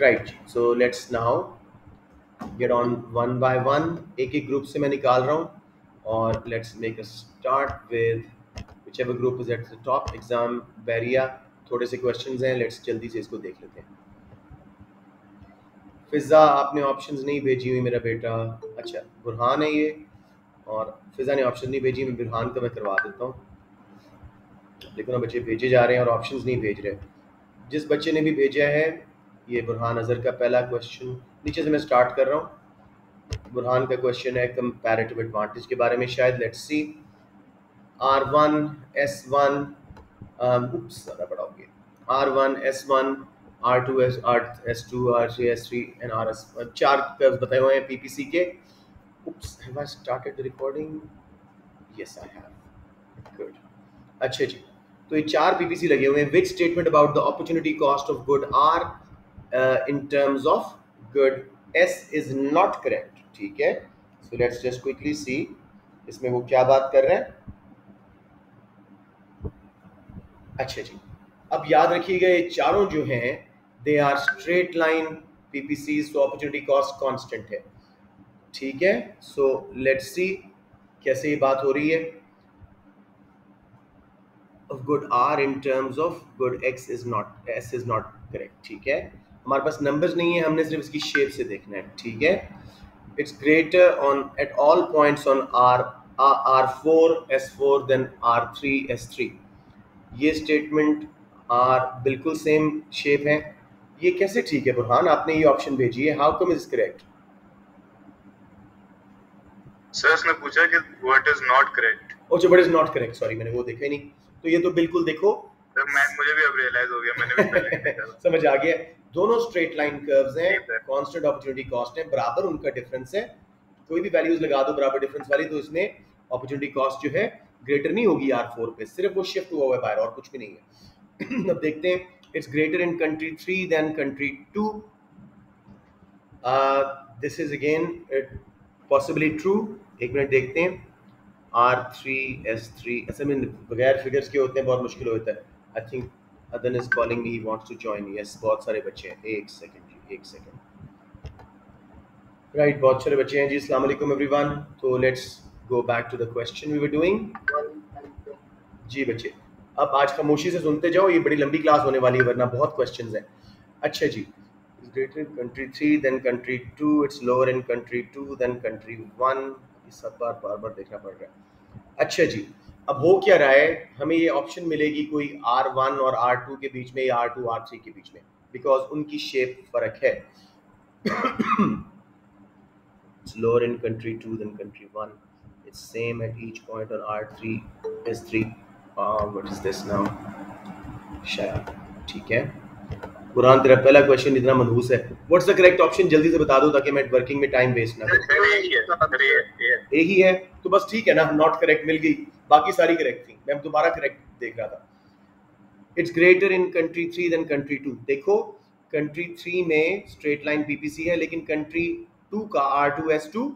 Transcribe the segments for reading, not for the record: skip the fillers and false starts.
Right जी, so let's now get on one by one. एक एक ग्रुप से मैं निकाल रहा हूँ और let's make a start with whichever group is at the top. Exam बैरिया, थोड़े से क्वेश्चंस हैं, लेट्स जल्दी से इसको देख लेते हैं। फिजा, आपने ऑप्शंस नहीं भेजी हुई मेरा बेटा। अच्छा, बुरहान है ये, और फिजा ने ऑप्शन नहीं भेजी। मैं बुरहान का मैं करवा देता हूँ। देखो ना, बच्चे भेजे जा रहे हैं और ऑप्शंस नहीं भेज रहे। जिस बच्चे ने भी भेजा है, ये बुरहान अजहर का पहला क्वेश्चन, नीचे से मैं स्टार्ट कर रहा हूँ। बुरहान का क्वेश्चन है कंपैरेटिव एडवांटेज के बारे में शायद। Let's see. R1 S1, ज़्यादा बड़ा हो गया। R1 S1 R2 S2 R3 S3 and RS, 4 curves बताए हुए हैं पीपीसी के। Oops, have I started the recording? Yes, I have. Good. अच्छा जी, तो ये 4 पीपीसी लगे हुए हैं। Which statement about the opportunity cost of good R in terms of good S is not correct. ठीक है, so let's just quickly see इसमें वो क्या बात कर रहे हैं। अच्छा जी, अब याद रखिएगा ये चारों जो हैं they are straight line PPC, so opportunity cost constant है। ठीक है, सो लेट्स सी कैसे ये बात हो रही है। Of good R in terms of good X is not, S is not correct. ठीक है, हमारे पास नंबर्स नहीं है, हमने सिर्फ इसकी शेप से देखना है। ठीक है, it's greater on at all points on R4 S4 then R3 S3। ये स्टेटमेंट आर बिल्कुल सेम शेप है। ये कैसे ठीक है बुरहान, आपने ये ऑप्शन भेजी है, how come is correct? Sir उसने पूछा कि व्हाट इज नॉट करेक्ट। अच्छा, what is not correct, sorry मैंने वो देखा ही नहीं। तो ये तो बिल्कुल देखो सर मुझे भी अब रियलाइज हो गया, मैंने भी पहले नहीं देखा था। समझ आ गया, दोनों स्ट्रेट लाइन कर्व्स हैं, ठीक है। कांस्टेंट अपॉर्चुनिटी कॉस्ट है, बराबर उनका डिफरेंस है। कोई भी वैल्यूज लगा दो बराबर डिफरेंस वाली, तो इसमें अपॉर्चुनिटी कॉस्ट जो है ग्रेटर नहीं होगी R4 पे, सिर्फ वो शिफ्ट हुआ हुआ है बाहर, और कुछ भी नहीं है। अब देखते हैं, it's greater in country 3 then country 2। This is again possibly true. एक मिनट देखते हैं। R3 S3 ऐसे में बगैर फिगर्स के होते हैं, बहुत मुश्किल होता है। I think Adan is calling me, he wants to join. Yes, बहुत सारे बच्चे हैं। एक सेकंड जी, एक सेकंड। राइट, बहुत सारे बच्चे हैं जी। अस्सलाम वालेकुम एवरीवन। तो let's go back to the question we were doing. जी बच्चे, अब आज खामोशी से सुनते जाओ, ये बड़ी लंबी क्लास होने वाली है, वरना बहुत क्वेश्चंस हैं। अच्छा जी, it's greater in country 3 then country 2, it's lower in country 2 than country 1। ये सब बार बार देखना पड़ रहा है। अच्छा जी, अब हो क्या रहा है, हमें ये ऑप्शन मिलेगी कोई R1 और R2 के बीच में, या R2 R3 के बीच में, बिकॉज उनकी शेप फर्क है। It's lower in country 2 than country 1. It's same at each point on R3 S3. What is this now? शायद ठीक है। कुरान, तेरा पहला क्वेश्चन इतना मनहूस है। व्हाट्स द करेक्ट ऑप्शन, जल्दी से बता दो ताकि मैं वर्किंग में टाइम वेस्ट ना करूं। यही है तो बस ठीक है ना, नॉट करेक्ट मिल गई, बाकी सारी करेक्ट थी, मैं दोबारा करेक्ट देख रहा था। It's greater in country 3 then country 2। देखो, कंट्री 3 में स्ट्रेट लाइन पीपीसी है, लेकिन कंट्री 2 का R2S2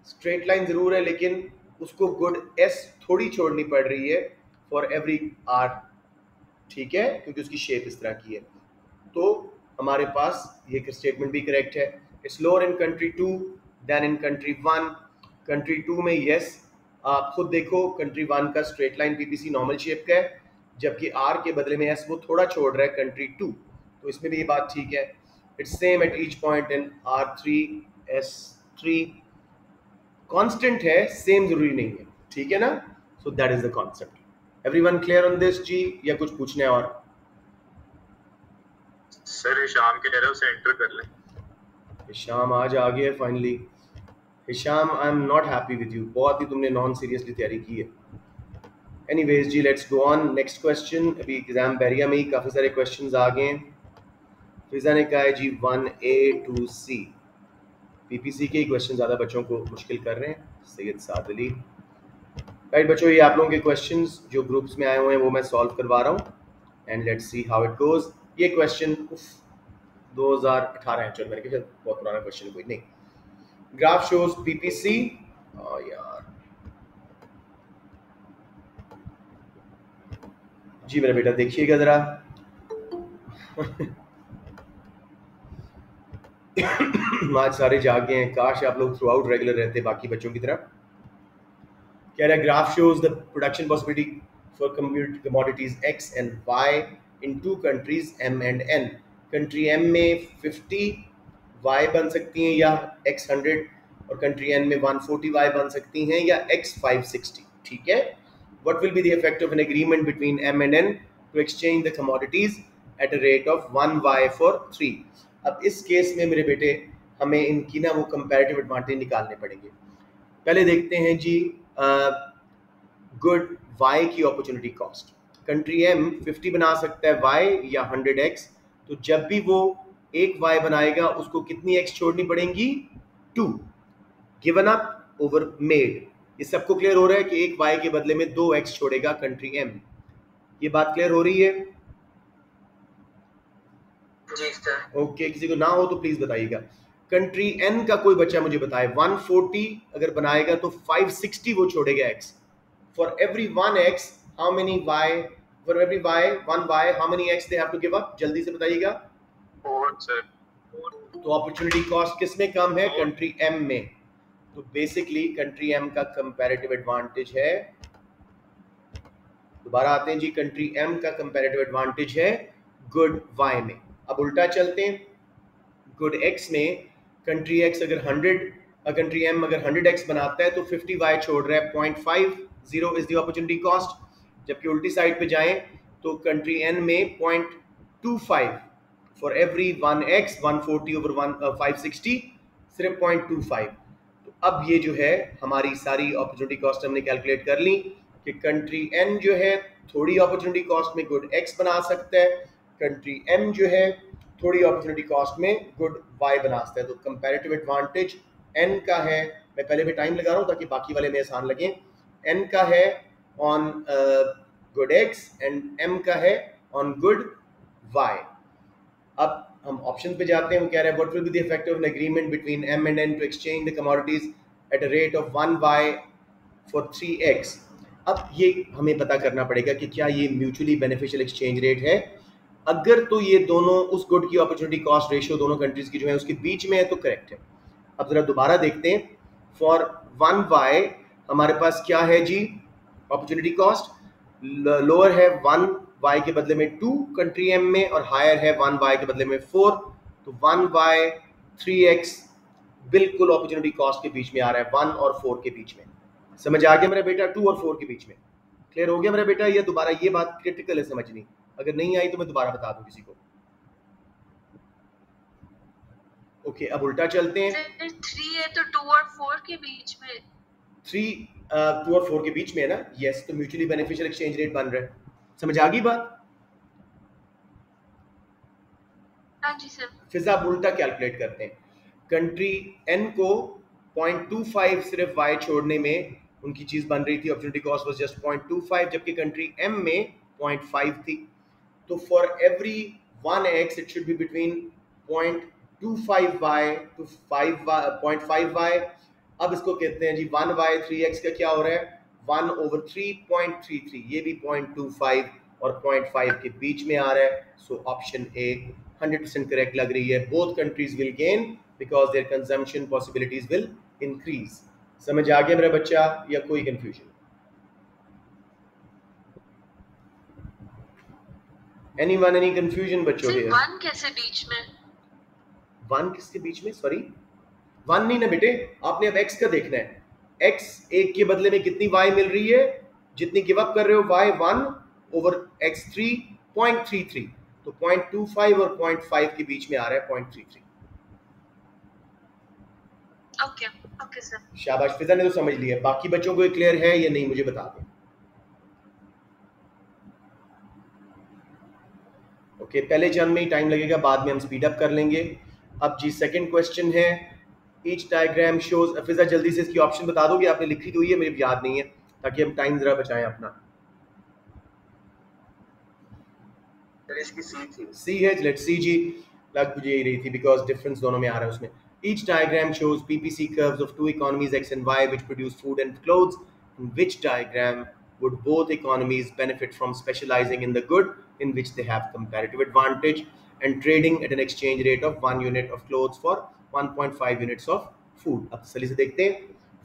स्ट्रेट लाइन जरूर है, लेकिन उसको गुड एस थोड़ी छोड़नी पड़ रही है फॉर एवरी आर। ठीक है, क्योंकि उसकी शेप इस तरह की है। तो हमारे पास ये स्टेटमेंट भी करेक्ट है। It's lower in country 2 then in country 1। Country 2 में यस, आप खुद देखो, कंट्री 1 का straight line PPC normal shape का है, जबकि आर के बदले में एस वो थोड़ा छोड़ रहा है कंट्री 2, तो इसमें भी ये बात ठीक है। It's same at each point in R3 S3। Constant है, सेम जरूरी नहीं है। ठीक है ना, so that is the concept. Everyone clear on this जी, या कुछ पूछना है और? सर शाम के तरफ से एंटर कर ले। हिशाम आज आ गया finally. Hisham, I am not happy with you, बहुत ही तुमने नॉन सीरियसली तैयारी की है। एनीवेज जी, let's go on next question. अभी एग्जाम बैरिया में ही काफ़ी सारे क्वेश्चंस आ गए हैं। फिजा ने कहा है जी 1A to C। पीपीसी के ही क्वेश्चन ज़्यादा बच्चों को मुश्किल कर रहे हैं। सैयद साद अली। राइट बच्चों, ये आप लोगों के क्वेश्चंस जो ग्रुप्स में आए हुए हैं वो मैं सॉल्व करवा रहा हूँ, and let's see how it goes. ये क्वेश्चन 2018 है, चलो मैंने कहा बहुत पुराना क्वेश्चन है, कोई नहीं। ग्राफ शोज पीपीसी, यार जी मेरा बेटा देखिएगा जरा। आज सारे जागे हैं, काश आप लोग थ्रू आउट रेगुलर रहते बाकी बच्चों की तरह। कह रहा है graph shows the production possibility for commodities X and Y in two countries M and N. Country M में 50 वाई बन सकती हैं या एक्स 100, और कंट्री एन में 140 वाई बन सकती हैं या एक्स 560। ठीक है। What will be the effect of an agreement between M and N to exchange the commodities at a rate of 1y for 3? अब इस केस में मेरे बेटे हमें इनकी ना वो कंपैरेटिव एडवांटेज निकालने पड़ेंगे। पहले देखते हैं जी गुड y की अपॉर्चुनिटी कॉस्ट। कंट्री M 50 बना सकता है y या 100x, तो जब भी वो एक y बनाएगा उसको कितनी x छोड़नी पड़ेंगी? 2। Given up over made. ये सबको क्लियर हो रहा है कि एक y के बदले में 2x छोड़ेगा कंट्री M। ये बात क्लियर हो रही है? जी सर। ओके, किसी को ना हो तो प्लीज बताइएगा। कंट्री N का कोई बच्चा मुझे बताए 140 अगर बनाएगा तो 560 वो छोड़ेगा x। For every 1x how many y, for every y 1y how many x they have to give up? जल्दी से बताइएगा। 4 सर। तो अपॉर्चुनिटी कॉस्ट किस में कम है? कंट्री M में। तो बेसिकली कंट्री M का कंपैरेटिव एडवांटेज है, दोबारा आते हैं जी, कंट्री M का कंपैरेटिव एडवांटेज है गुड Y में। अब उल्टा चलते हैं, गुड X में कंट्री X अगर 100, कंट्री M अगर 100x बनाता है तो 50y छोड़ रहा है, 0.50 इज द अपॉर्चुनिटी कॉस्ट। जबकि उल्टी साइड पे जाएं तो कंट्री N में 0.25 फॉर एवरी 1x 140 ओवर 560 सिर्फ 0.25। तो अब ये जो है हमारी सारी अपॉर्चुनिटी कॉस्ट हमने कैलकुलेट कर ली कि कंट्री N जो है थोड़ी अपॉर्चुनिटी कॉस्ट में गुड X बना सकता है, कंट्री M जो है थोड़ी अपॉर्चुनिटी कॉस्ट में गुड Y बना सकता है। तो कंपैरेटिव एडवांटेज N का है, मैं पहले भी टाइम लगा रहा हूँ ताकि बाकी वाले में आसान लगे, N का है on good X and M का है ऑन गुड Y। अब हम ऑप्शन पे जाते हैं, वो कह रहा है what will be the effect of an agreement between M and N to exchange the commodities at a rate of 1y for 3x। अब ये हमें पता करना पड़ेगा कि क्या ये म्यूचुअली बेनिफिशियल एक्सचेंज रेट है। अगर तो ये दोनों उस गुड की अपॉर्चुनिटी कॉस्ट रेशियो दोनों कंट्रीज की जो है उसके बीच में है तो करेक्ट है। अब जरा दोबारा देखते हैं, फॉर 1y हमारे पास क्या है जी अपॉर्चुनिटी कॉस्ट? लोअर है 1y के बदले में 2 कंट्री M में, और हायर है 1y के बदले में 4। तो 1y 3x बिल्कुल अपॉर्चुनिटी कॉस्ट के बीच में आ रहा है, 1 और 4 के बीच में। समझ आ गया मेरा बेटा? 2 और 4 के बीच में क्लियर हो गया मेरा बेटा? ये दोबारा ये बात क्रिटिकल है समझनी, अगर नहीं आई तो मैं दोबारा बता दूं किसी को। ओके, अब उल्टा चलते हैं। 3 है तो 2 और 4 के बीच में, 2 और 4 के बीच में है ना? यस, तो म्यूचुअली बेनिफिशियल एक्सचेंज रेट बन रहा है। समझ आ गई बात? हाँ जी सर। फिर आप उल्टा कैलकुलेट करते हैं, कंट्री N को 0.25 सिर्फ y छोड़ने में उनकी चीज बन रही थी, अपॉर्चुनिटी कॉस्ट वाज जस्ट 0.25, जबकि कंट्री M में 0.5 थी। तो for every 1x it should be between 0.25y to 0.5y। अब इसको कहते हैं जी 1y 3x का क्या हो रहा है? 1 over 3.33, ये भी 0.25 और 0.5 के बीच में आ रहा है। सो ऑप्शन ए 100% करेक्ट लग रही है। Both countries will gain because their consumption possibilities will increase. समझ आ गया मेरा बच्चा या कोई कंफ्यूजन? एनीवन एनी कंफ्यूजन बच्चों के? 1 कैसे बीच में? 1 किसके बीच में? सॉरी 1 नहीं ना बेटे, आपने अब x का देखना है। x 1 के बदले में कितनी y मिल रही है? जितनी गिव अप कर रहे हो y 1 ओवर x 3 0.33, तो 0.25 और 0.5 के बीच में आ रहा है 0.33। Okay okay sir. शाबाश, फिजा ने तो समझ लिया। बाकी बच्चों को ये क्लियर है या नहीं मुझे बता दें। ओके, पहले चरण में ही टाइम लगेगा, बाद में हम स्पीड अप कर लेंगे। अब जी सेकंड क्वेश्चन है, ईच डायग्राम शोज, फिजा जल्दी से इसकी ऑप्शन बता दोगे? आपने लिखी तो हुई है, मुझे याद नहीं है, ताकि हम टाइम जरा बचाएं अपना। इसकी सी थी। सी है, लेट्स सी जी, लग मुझे यही रही थी बिकॉज डिफरेंस दोनों में आ रहा है उसमें। Each diagram shows PPC curves of two economies X and Y which produce food and clothes. In which diagram would both economies benefit from specializing in the good in which they have comparative advantage? and trading at an exchange rate of 1 unit of clothes for 1.5 units of food. अब तसल्ली से देखते हैं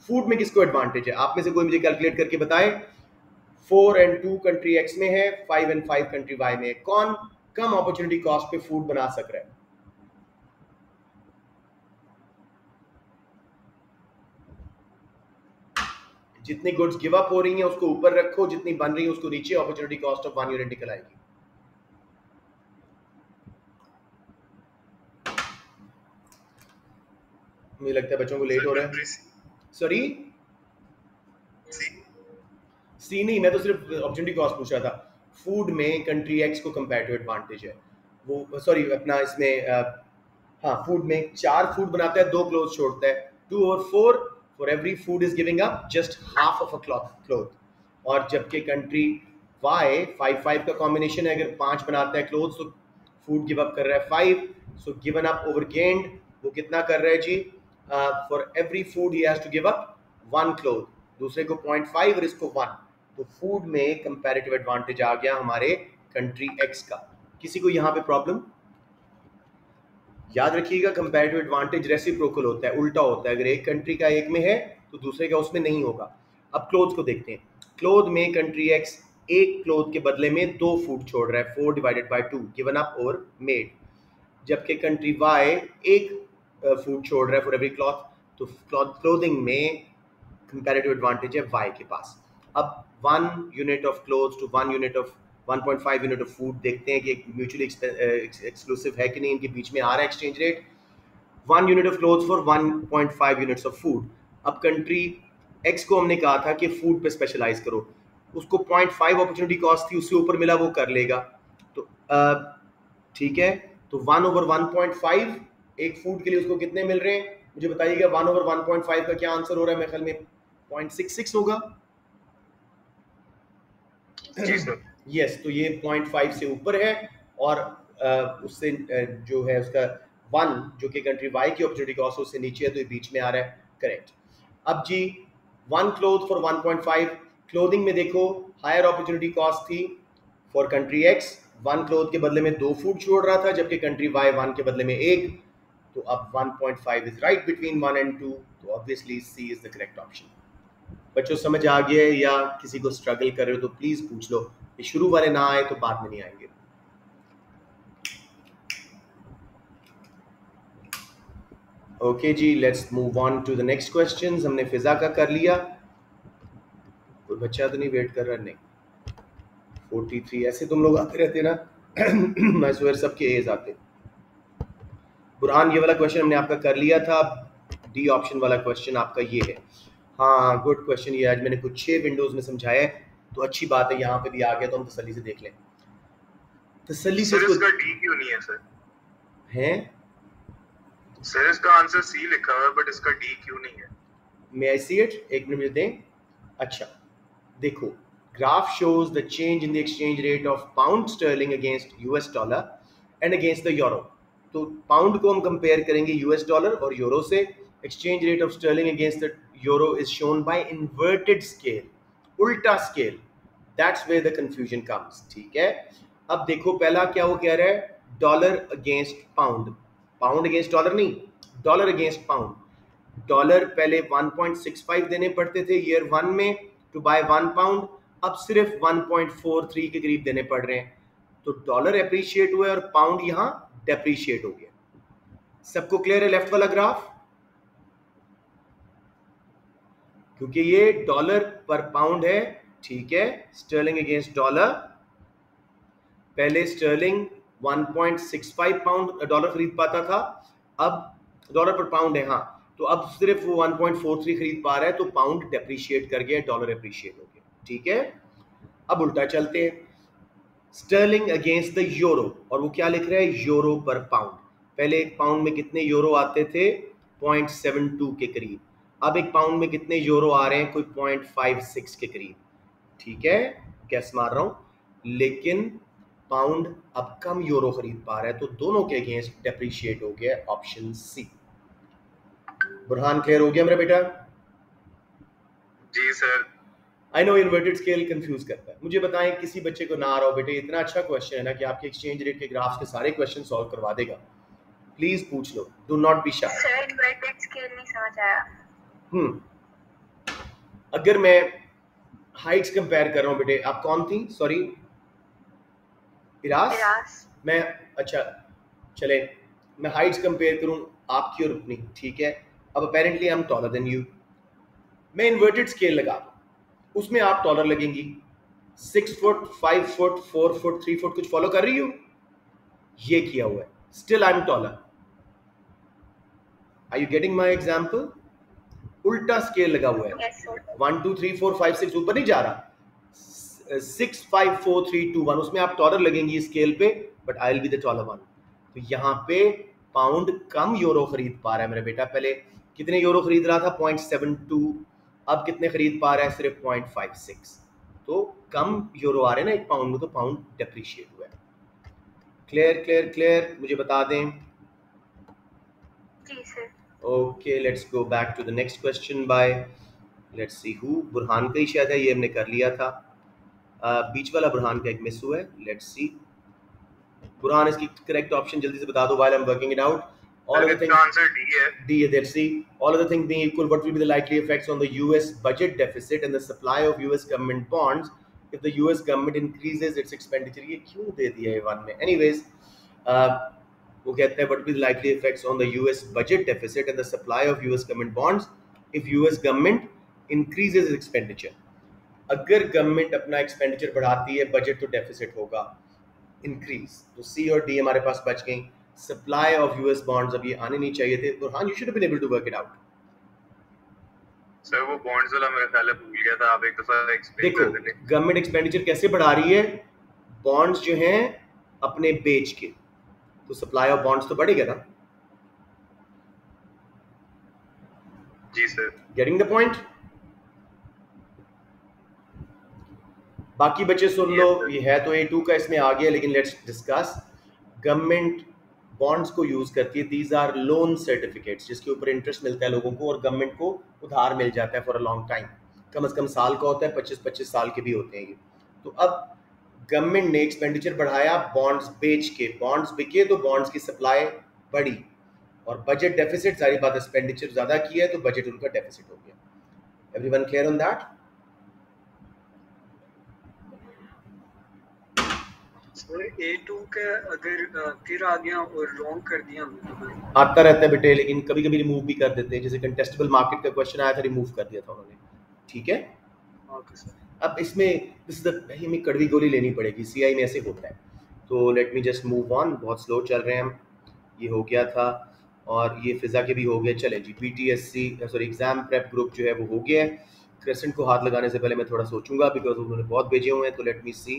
food में किसको advantage है। आप में से कोई मुझे कैलकुलेट करके बताए। 4 and 2 कंट्री एक्स में है, 5 and 5 कंट्री वाई में है। कौन कम अपॉर्चुनिटी कॉस्ट पे फूड बना सक रहा है? जितनी गुड्स गिव अप हो रही हैं उसको ऊपर रखो, जितनी बन रही है उसको नीचे, अपॉर्चुनिटी कॉस्ट ऑफ 1 यूनिट निकल आएगी। मुझे लगता है बच्चों को लेट हो रहा है। सॉरी सी नहीं, मैं तो सिर्फ अपॉर्चुनिटी कॉस्ट पूछ रहा था। फूड में कंट्री एक्स को कंपैरेटिव एडवांटेज है वो, सॉरी अपना इसमें हाँ फूड में 4 फूड बनाता है, 2 क्लोथ छोड़ता है। 2 और 4 for every food is giving up just half of a cloth. और जबकि कंट्री वाई 5-5 का कॉम्बिनेशन है, अगर 5 बनाता है क्लोथ तो फूड गिव अप कर रहा है 5, so given up over gained वो कितना कर रहा है जी? For every food he has to give up 1 cloth, दूसरे को 0.5 और इसको 1। तो फूड में कंपैरेटिव एडवांटेज आ गया हमारे कंट्री एक्स का। किसी को यहाँ पे प्रॉब्लम? याद रखिएगा कंपैरेटिव एडवांटेज रेसिप्रोकल होता है, उल्टा होता है। अगर एक कंट्री का एक में है तो दूसरे का उसमें नहीं होगा। अब क्लोथ को देखते हैं। क्लोथ में कंट्री एक्स एक क्लोथ के बदले में 2 फूड छोड़ रहा है, 4 डिवाइडेड बाय 2 गिवन अप और मेड। जबकि कंट्री वाई एक फूड छोड़ रहा है फॉर एवरी क्लॉथ। तो क्लोथिंग में कंपैरेटिव एडवांटेज है वाई के पास। अब 1 unit of clothes to 1 unit of 1.5 unit of food देखते हैं कि म्यूचुअली एक्सक्लूसिव है कि नहीं, इनके बीच में आ रहा है exchange rate. 1 unit of clothes for 1.5 units of food. अब कंट्री एक्स को हमने कहा था कि फूड पे स्पेशलाइज करो, उसको 0.5 अपॉर्चुनिटी कॉस्ट थी, उससे ऊपर मिला वो कर लेगा। तो ठीक है, तो 1 over 1.5 एक फूड के लिए उसको कितने मिल रहे हैं मुझे बताइएगा। 1 over 1.5 का क्या आंसर हो रहा है? मेरे ख्याल में 0.66 होगा। यस, तो ये 0.5 से ऊपर है और उससे जो है उसका 1 जो कि कंट्री वाई की अपॉर्चुनिटी कॉस्ट उससे नीचे है, तो ये बीच में आ रहा है। करेक्ट। अब जी 1 क्लोथ फॉर 1.5, क्लोथिंग में देखो हायर अपॉर्चुनिटी कॉस्ट थी फॉर कंट्री एक्स, 1 क्लोथ के बदले में 2 फूड छोड़ रहा था, जबकि कंट्री वाई 1 के बदले में 1। तो अब 1.5 इज राइट बिटवीन 1 and 2, तो obviously C is the correct option. बच्चों समझ आ गया है या किसी को स्ट्रगल कर रहे हो तो प्लीज पूछ लो, ये शुरू वाले ना आए तो बाद में नहीं आएंगे। ओके जी, let's move on to the next questions. हमने फिजा का कर लिया। कोई बच्चा तो नहीं वेट कर रहा? नहीं। 43 ऐसे तुम लोग आते रहते ना मैं स्वेर सबके एज आते। बुरहान ये वाला क्वेश्चन हमने आपका कर लिया था। डी ऑप्शन वाला क्वेश्चन आपका ये है। हाँ गुड क्वेश्चन। ये आज मैंने कुछ 6 विंडोज में समझाया है, तो अच्छी बात है यहाँ पे भी आ गया, तो हम तसल्ली से देख लें। तसल्ली से इसका डी क्यों नहीं है सर? हैं सर इसका आंसर सी लिखा हुआ है बट इसका डी क्यों नहीं है? मे आई सी इट? एक मिनट मुझे दें। अच्छा देखो, graph shows the change in the exchange rate of pound sterling against US dollar and against the euro। तो पाउंड को हम कंपेयर करेंगे यूएस डॉलर और यूरो से। Exchange rate of sterling against the euro is shown by inverted scale, उल्टा scale. That's where the confusion comes. ठीक है, अब देखो पहला क्या वो कह रहा है, dollar against pound. Pound against dollar नहीं, डॉलर अगेंस्ट पाउंड। डॉलर पहले 1.65 देने पड़ते थे ईयर 1 में टू बाय 1 पाउंड, अब सिर्फ 1.43 के करीब देने पड़ रहे हैं। तो डॉलर एप्रिशिएट हुआ और पाउंड यहां डेप्रिशिएट हो गया। सबको क्लियर है लेफ्ट वाला ग्राफ? क्योंकि ये डॉलर पर पाउंड है। ठीक है, स्टर्लिंग अगेंस्ट डॉलर। पहले स्टर्लिंग 1.65 पाउंड डॉलर खरीद पाता था, अब डॉलर पर पाउंड है हाँ, तो अब सिर्फ वो 1.43 खरीद पा रहा है, तो पाउंड डेप्रिशिएट कर गया, डॉलर एप्रिशिएट हो गया। ठीक है, अब उल्टा चलते हैं। स्टर्लिंग अगेंस्ट द यूरो, और वो क्या लिख रहा है, यूरो पर पाउंड। पहले एक पाउंड में कितने यूरो आते थे? 0.72 के करीब। अब एक पाउंड में कितने यूरो आ रहे हैं? कोई 0.56 के करीब। ठीक है, गैस मार रहा हूं, लेकिन पाउंड अब कम यूरो खरीद पा रहा है, तो दोनों के अगेंस्ट डेप्रिशिएट हो गया। Option C. बुरहान क्लियर हो गया मेरा बेटा? जी sir. I know inverted scale confuse करता है। मुझे बताएं, किसी बच्चे को ना आ रहा हो बेटे, इतना अच्छा क्वेश्चन है ना कि आपके एक्सचेंज रेट के ग्राफ्स के सारे क्वेश्चन सॉल्व करवा देगा। प्लीज पूछ लो, do not be shy. Sir inverted scale नहीं समझ आया। अगर मैं हाइट्स कंपेयर कर रहा हूँ बेटे, आप कौन थी? Sorry, eras. मैं, अच्छा चले, मैं हाइट्स कंपेयर करूँ आपकी और अपनी, ठीक है। अब apparently I am taller than you, मैं इन्वर्टेड स्केल लगा दूं, उसमें आप टॉलर लगेंगी। 6 फुट, 5 फुट, 4 फुट, 3 फुट, कुछ फॉलो कर रही हो? ये किया हुआ है, still I am taller. Are you getting my example? उल्टा स्केल लगा हुआ है, 1 2 3 4 5 6 ऊपर नहीं जा रहा, 6 5 4 3 2 1, उसमें आप टॉलर लगेंगी स्केल पे, but I will be the taller one. तो यहाँ पे पाउंड कम यूरो खरीद पा रहा है मेरा बेटा। पहले कितने यूरो खरीद रहा था? 0.72, अब कितने खरीद पा रहा है? सिर्फ 0.56। तो कम यूरो आ रहे हैं ना एक पाउंड में, तो पाउंड डेप्रिशिएट हुआ है। क्लियर क्लियर क्लियर, मुझे बता दें। जी sir. Okay, let's go back to the next question by, let's see who, Burhan का ही शायद है, ये हमने कर लिया था। बीच वाला बुरहान का एक मिस हुआ है, लेट्स सी। बुरहान, इसकी करेक्ट ऑप्शन जल्दी से बता दो, while I'm working it out. All of the things, answer D है। D, let's see. All of the things being equal, what will be the likely effects on the US budget deficit and the supply of US government bonds if the US government increases its expenditure? ये क्यों दे दिया है one में? Anyways, वो कहते हैं what will be the likely effects on the US budget deficit and the supply of US government bonds if US government increases its expenditure. अगर government अपना एक्सपेंडिचर बढ़ाती है, बजट तो डेफिसिट होगा इंक्रीज। तो सी और डी हमारे पास बच गई। सप्लाई ऑफ यूएस बॉन्ड्स अभी आने नहीं चाहिए थे, तो हाँ, you should have been able to work it out. Sir वो बॉन्ड्स वाला मेरा ख्याल है भूल गया था, आप एक दफा एक्सप्लेन देखो, कर दें। गवर्नमेंट एक्सपेंडिचर कैसे बढ़ा रही है? बॉन्ड्स जो हैं अपने बेच के, तो सप्लाई ऑफ बॉन्ड्स तो बढ़ेगा ना। जी सर। Getting the point? बाकी बच्चे सुन लो, ये है तो A2 का इसमें आ गया, लेकिन लेट्स डिस्कस। गवर्नमेंट बॉन्ड्स को यूज करती है, दीज आर लोन सर्टिफिकेट्स, जिसके ऊपर इंटरेस्ट मिलता है लोगों को, और गवर्नमेंट को उधार मिल जाता है फॉर अ लॉन्ग टाइम, कम से कम साल का होता है, 25-25 साल के भी होते हैं ये। तो अब गवर्नमेंट ने एक्सपेंडिचर बढ़ाया बॉन्ड्स बेच के, बॉन्ड्स बिके तो बॉन्ड्स की सप्लाई बढ़ी, और बजट डेफिसिट, सारी बात एक्सपेंडिचर ज्यादा किया है तो बजट उनका डेफिसिट हो गया। Everyone clear on that? A2 का अगर फिर आ गया और रॉन्ग कर दिया आता रहता है बेटे, लेकिन कभी कभी रिमूव भी कर देते हैं। जैसे कंटेस्टेबल मार्केट का क्वेश्चन आया था, रिमूव कर दिया था उन्होंने, ठीक है। अब इसमें हमें कड़वी गोली लेनी पड़ेगी, सीआई में ऐसे होता है। तो late me just move on, बहुत स्लो चल रहे हैं हम। ये हो गया था, और ये फिजा के भी हो गए। चले जी, BTSC sorry exam prep group जो है वो हो गया है। क्रेसेंट को हाथ लगाने से पहले मैं थोड़ा सोचूंगा, बिकॉज उन्होंने बहुत भेजे हुए हैं। तो लेट मी सी,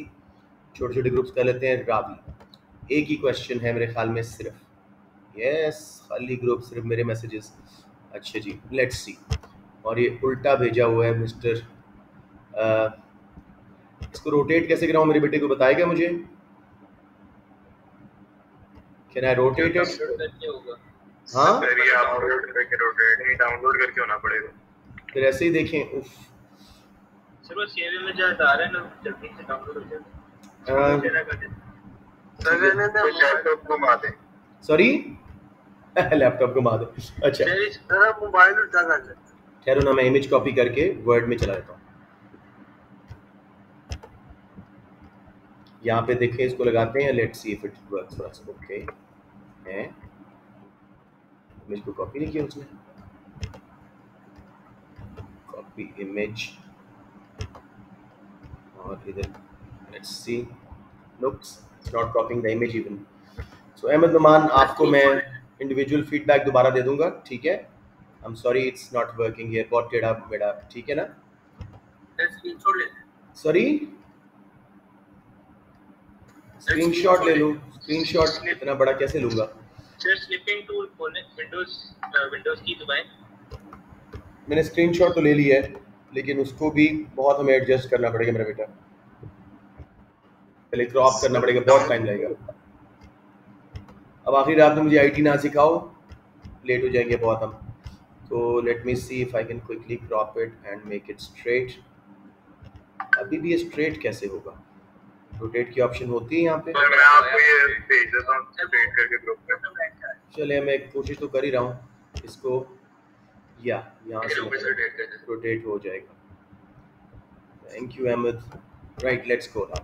छोटे छोटे ग्रुप्स कर लेते हैं। रावी, एक ही क्वेश्चन है मेरे ख्याल में सिर्फ, यस, खाली ग्रुप, सिर्फ मेरे मैसेजेस। अच्छा जी, लेट्स सी। और ये उल्टा भेजा हुआ है मिस्टर, इसको रोटेट कैसे कराऊं, मेरे बेटे को बताएगा मुझे? Can I rotate it? हाँ, डाउनलोड करके होना पड़ेगा। फिर ऐसे ही देखें। उफ, सर वो सेव में जो आ रहा है ना, जल्दी से डाउनलोड हो जाए। लैपटॉप घुमा दे। सॉरी, लैपटॉप घुमा दे। अच्छा, मोबाइल उठा कर ले। ठहरो ना, मैं इमेज कॉपी करके वर्ड में चला लेता हूँ। यहाँ पे देखें, इसको लगाते हैं, let's see if it works. Okay, है इमेज को कॉपी नहीं किया उसने, कॉपी इमेज, और इधर let's see, looks it's not copying the image even. So Ahmad Numan, आपको मैं इंडिविजुअल फीडबैक दोबारा दे दूंगा, ठीक है। I am sorry, it's not working here, बहुत टेढ़ा मेढ़ा, ठीक है ना। सॉरी, स्क्रीनशॉट ले लूं? स्क्रीनशॉट इतना बड़ा कैसे लूंगा? सर स्निपिंग टूल खोलें, विंडोज की दबाएं। मैंने स्क्रीनशॉट तो ले लिया है, लेकिन उसको भी बहुत हमें एडजस्ट करना पड़ेगा मेरा बेटा, पहले क्रॉप करना पड़ेगा, बहुत टाइम लगेगा। अब आखिरी रात में मुझे IT ना सिखाओ, लेट हो जाएंगे बहुत हम। तो let me see if I can quickly crop it and make it straight. अभी भी ये स्ट्रेट कैसे होगा? रोटेट की ऑप्शन होती है यहाँ पे? तो मैं आपको ये भेज देता हूँ स्ट्रेट करके ग्रुप पे। चलिए मैं कोशिश तो कर ही रहा हूँ इसको, या यहाँ से रोटेट हो जाएगा। Thank you Ahmad. Right, let's go now.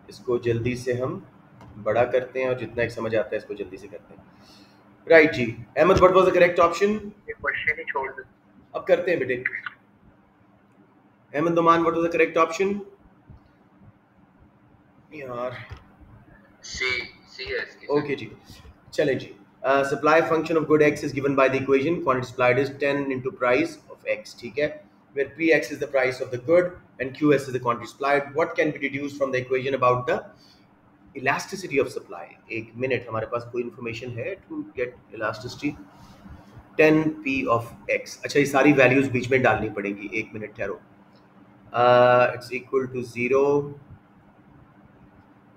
इसको जल्दी से हम बड़ा करते हैं और जितना एक समझ आता है इसको जल्दी से करते हैं। राइट जी, Ahmad what was the correct option? ये क्वेश्चन ही छोड़ दे। अब करते हैं बेटे। Ahmad Numan what was the correct option? यार सी है इसकी। ओके जी, चलें जी। Supply function of good x is given by the equation quantity supplied is 10 into price of x, ठीक है, where px is the price of the good and qs is the quantity supplied. What can be deduced from the equation about the elasticity of supply? एक minute, हमारे पास कोई information है to get elasticity? 10p of x, अच्छा ये सारी values बीच में डालनी पड़ेगी, एक मिनट ठहरो। It's equal to 0,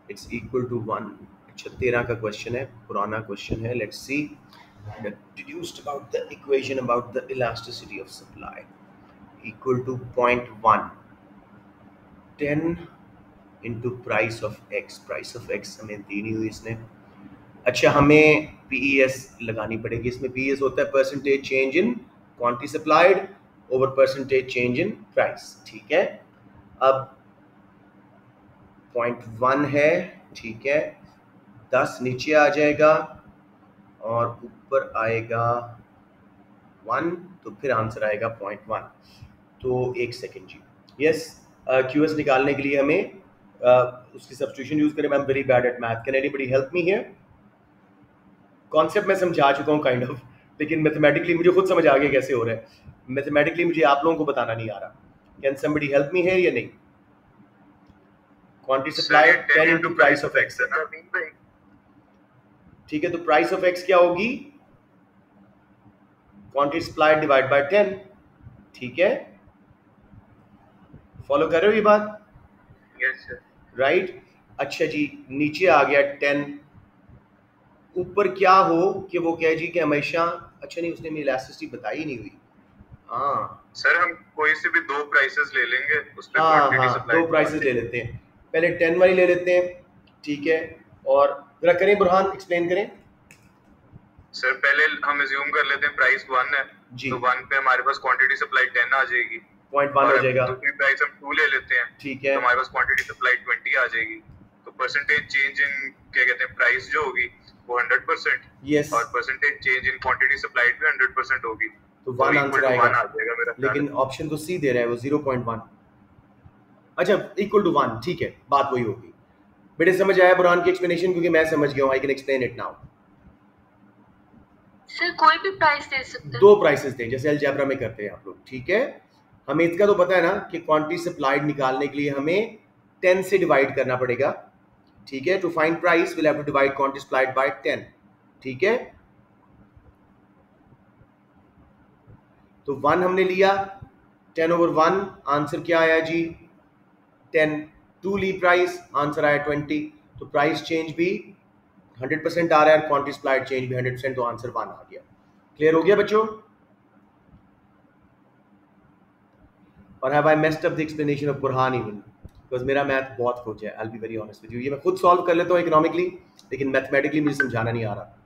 it's equal to 1। अच्छा 13 का क्वेश्चन है, पुराना क्वेश्चन है। Let's C deduced about the equation about the elasticity of supply equal to 0.1 10 into price of x। price of x हमें दी नहीं हुई इसने। अच्छा हमें PES लगानी पड़ेगी इसमें। PES होता है percentage change in quantity supplied over percentage change in price, ठीक है। अब 0.1 है, ठीक है, 10 नीचे आ जाएगा और ऊपर आएगा 1, तो फिर आंसर आएगा 0.1। तो एक सेकेंड जी, यस QS निकालने के लिए हमें उसकी सब्स्टिट्यूशन यूज करें। I am very bad at math, can anybody help me here? Concept मैं समझा चुका हूँ काइंड ऑफ, लेकिन मैथमेटिकली मुझे खुद समझ आ गया कैसे हो रहा है। मैथमेटिकली मुझे आप लोगों को बताना नहीं आ रहा। Can somebody help me here या नहीं? Quantity supply 10 into price of x है ना, ठीक है। तो प्राइस ऑफ x क्या होगी? क्वांटिटी सप्लाई डिवाइड बाय 10, ठीक है। फॉलो कर रहे हो ये बात? Yes sir. राइट, अच्छा जी, नीचे आ गया 10, ऊपर क्या हो कि वो कहे जी कि हमेशा, अच्छा नहीं उसने मेरी इलास्टिसिटी बताई नहीं हुई। हाँ सर हम कोई से भी दो प्राइसेस ले लेंगे, उस पे हाँ क्वांटिटी हाँ, सप्लाई दो प्राइसेस ले लेते हैं। पहले 10 वाली ले लेते हैं, ठीक है। और जरा करें बुरहान, एक्सप्लेन करें। सर पहले हम अज्यूम कर लेते हैं प्राइस 1 है जी। तो 1 पे हमारे पास क्वांटिटी सप्लाई 10 आ जाएगी, 0.1 हो जाएगा, दूसरी प्राइस हम 2 ले लेते हैं, ठीक है। तो हमारे पास क्वांटिटी सप्लाई 20 आ जाएगी। तो परसेंटेज चेंज इन क्या कहते हैं प्राइस जो होगी वो 100%, यस, और percentage change in quantity supplied भी 100% होगी। तो 1 आंसर आएगा। आ जाएगा मेरा, लेकिन ऑप्शन तो सी दे रहा है वो 0.1। अच्छा इक्वल टू 1, ठीक है, बात वही होगी। बेटे समझ आया बुरहान की एक्सप्लेनेशन? क्योंकि मैं समझ गया हूँ, I can explain it now. Sir कोई भी प्राइस दे सकते हैं? दो प्राइसेस दें जैसे अलजेब्रा में करते हैं आप लोग, ठीक है। हमें इसका तो पता है ना कि क्वांटिटी सप्लाइड निकालने के लिए हमें 10 से डिवाइड करना पड़ेगा, ठीक है। To find price will have to divide quantity supplied by 10, ठीक है। तो 1 हमने लिया, 10 over 1, आंसर क्या आया जी? 10। 2 ली प्राइस, आंसर आया 20। तो प्राइस चेंज भी 100% आ रहा है, क्वांटिटी सप्लाइड चेंज भी 100%, तो आंसर 1 आ गया। क्लियर हो गया बच्चों? और have I messed up the explanation of Burhan even, because मेरा मैथ बहुत खोजा है, I will be very honest with you. ये मैं खुद सॉल्व कर लेता हूँ इकोनॉमिकली, लेकिन मैथमेटिकली मुझे समझाना नहीं आ रहा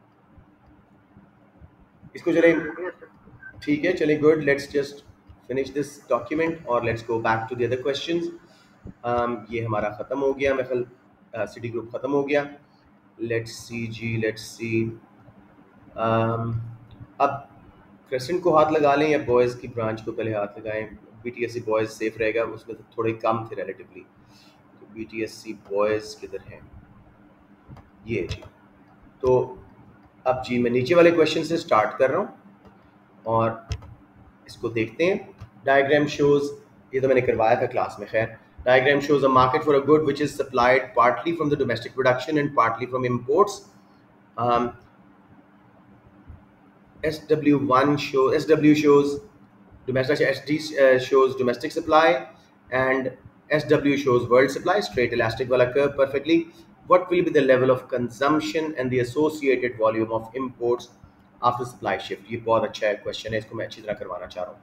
इसको। चले ठीक है, चले good, let's just finish this document और let's go back to the other questions. ये हमारा ख़त्म हो गया, मैं कल सिटी ग्रुप ख़त्म हो गया। लेट्स सी जी, लेट्स सी। अब क्रेसेंट को हाथ लगा लें या बॉयज़ की ब्रांच को पहले हाथ लगाएं? BTSC बॉयज़ सेफ रहेगा, उसमें तो थोड़े कम थे रिलेटिवली। तो BTSC बॉयज़ किधर हैं? ये जी। तो अब जी मैं नीचे वाले क्वेश्चन से स्टार्ट कर रहा हूँ और इसको देखते हैं। डायग्राम शोज, ये तो मैंने करवाया था क्लास में, खैर। Diagram shows a market for a good which is supplied partly from the domestic production and partly from imports. SW shows domestic, SD shows domestic supply, and SW shows world supply, straight elastic wala curve perfectly. What will be the level of consumption and the associated volume of imports after supply shift? ये बहुत अच्छा question है, इसको मैं अच्छी तरह करवाना चाह रहा हूँ।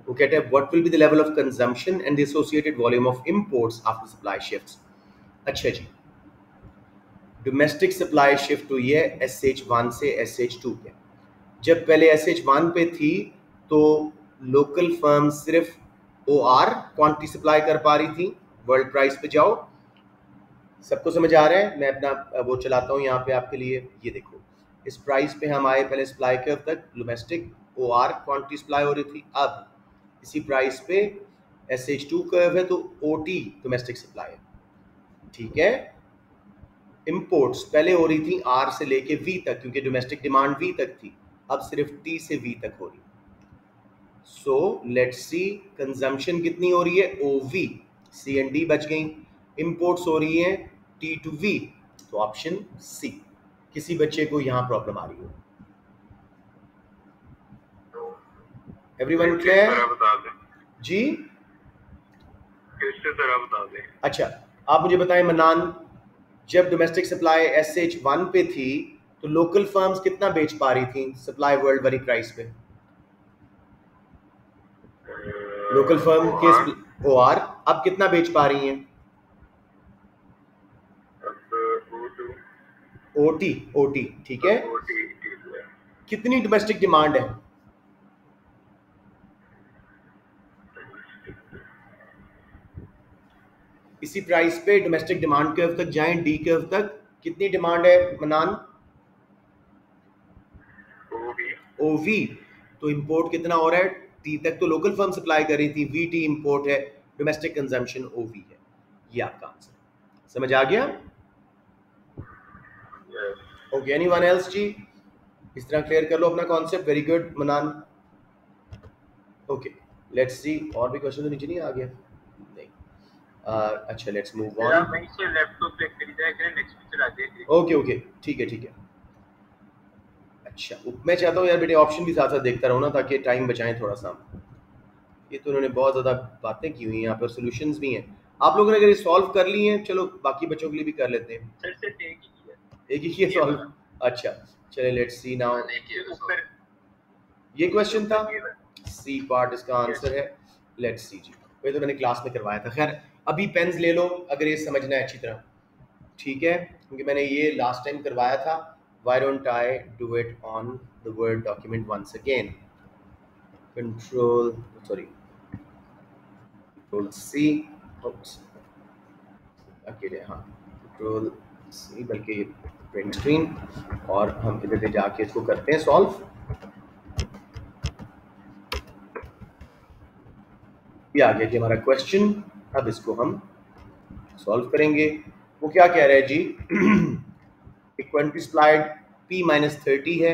वो कहते हैं what will be the level of consumption and the associated volume of imports after supply shifts. अच्छा जी, डोमेस्टिक सप्लाई शिफ्ट हुई है SH1 से SH2 पे। जब पहले SH1 पे थी तो लोकल फर्म सिर्फ OR क्वांटिटी सप्लाई कर पा रही थी। वर्ल्ड प्राइस पे जाओ, सबको समझ आ रहा है? मैं अपना वो चलाता हूँ यहाँ पे आपके लिए। ये देखो, इस प्राइस पे हम आए पहले सप्लाई कर्व तक, डोमेस्टिक OR क्वांटिटी सप्लाई हो रही थी। अब इसी प्राइस पे SH2 कर्व है तो OT डोमेस्टिक सप्लाई है, ठीक है। इंपोर्ट्स पहले हो रही थी R से लेके V तक, क्योंकि डोमेस्टिक डिमांड V तक थी, अब सिर्फ T से V तक हो रही। सो लेट्स सी कंजम्पशन कितनी हो रही है, OV, C एंड D बच गई। इंपोर्ट्स हो रही है T to V, तो ऑप्शन C। किसी बच्चे को यहाँ प्रॉब्लम आ रही हो? Everyone clear? जरा बता दें जी इससे जरा बता दें। अच्छा, आप मुझे बताएं मनान, जब डोमेस्टिक सप्लाई SH1 पे थी तो लोकल फर्म्स कितना बेच पा रही थी सप्लाई वर्ल्ड वाली प्राइस पे? लोकल फर्म के OR अब कितना बेच पा रही हैं? OT, ठीक है। कितनी डोमेस्टिक डिमांड है? इसी प्राइस पे डोमेस्टिक डिमांड कर्व तक जाएं, D कर्व तक, कितनी डिमांड है मनान? OV, तो इंपोर्ट कितना हो रहा है? T तक तो लोकल फर्म सप्लाई कर रही थी, VT इंपोर्ट है, डोमेस्टिक कंजम्पशन OV है। ये आपका आंसर, समझ आ गया? ओके, एनीवन एल्स जी? इस तरह क्लियर कर लो अपना कॉन्सेप्ट। वेरी गुड मनान। ओके, लेट्स सी, और भी क्वेश्चन तो नीचे नहीं आ गया? नहीं। अच्छा, लेट्स मूव ऑन। मैं इसे लैपटॉप पे कर दिया करें, नेक्स्ट पिक्चर आ जाएगी। ओके, ठीक है। अच्छा, मैं चाहता हूँ यार बेटे ऑप्शन भी साथ साथ देखता रहूँ ना, ताकि टाइम बचाएं थोड़ा सा। ये तो उन्होंने बहुत ज़्यादा बातें की हुई हैं, यहाँ पर सॉल्यूशंस भी हैं। आप लोगों ने अगर ये सॉल्व कर ली हैं, चलो बाकी बच्चों के लिए भी कर लेते हैं। सर से एक ही किया, एक ही किया सॉल्व? अच्छा, चलिए लेट्स सी नाउ। ये क्वेश्चन था, सी पार्ट इसका आंसर है। लेट्स सी जी, ये तो मैंने क्लास में करवाया था। खैर, अभी पेन्स ले लो अगर ये समझना है अच्छी तरह, ठीक है, क्योंकि मैंने ये लास्ट टाइम करवाया था। Why don't I do it on the Word document once again? Control C, oops, अकेले, हाँ, Control C, बल्कि प्रिंट स्क्रीन, और हम इधर से जाके इसको करते हैं सॉल्व। ये आ गया जी हमारा क्वेश्चन, अब इसको हम सॉल्व करेंगे। वो क्या कह रहा है जी? क्वांटिटी सप्लाइड P-30 है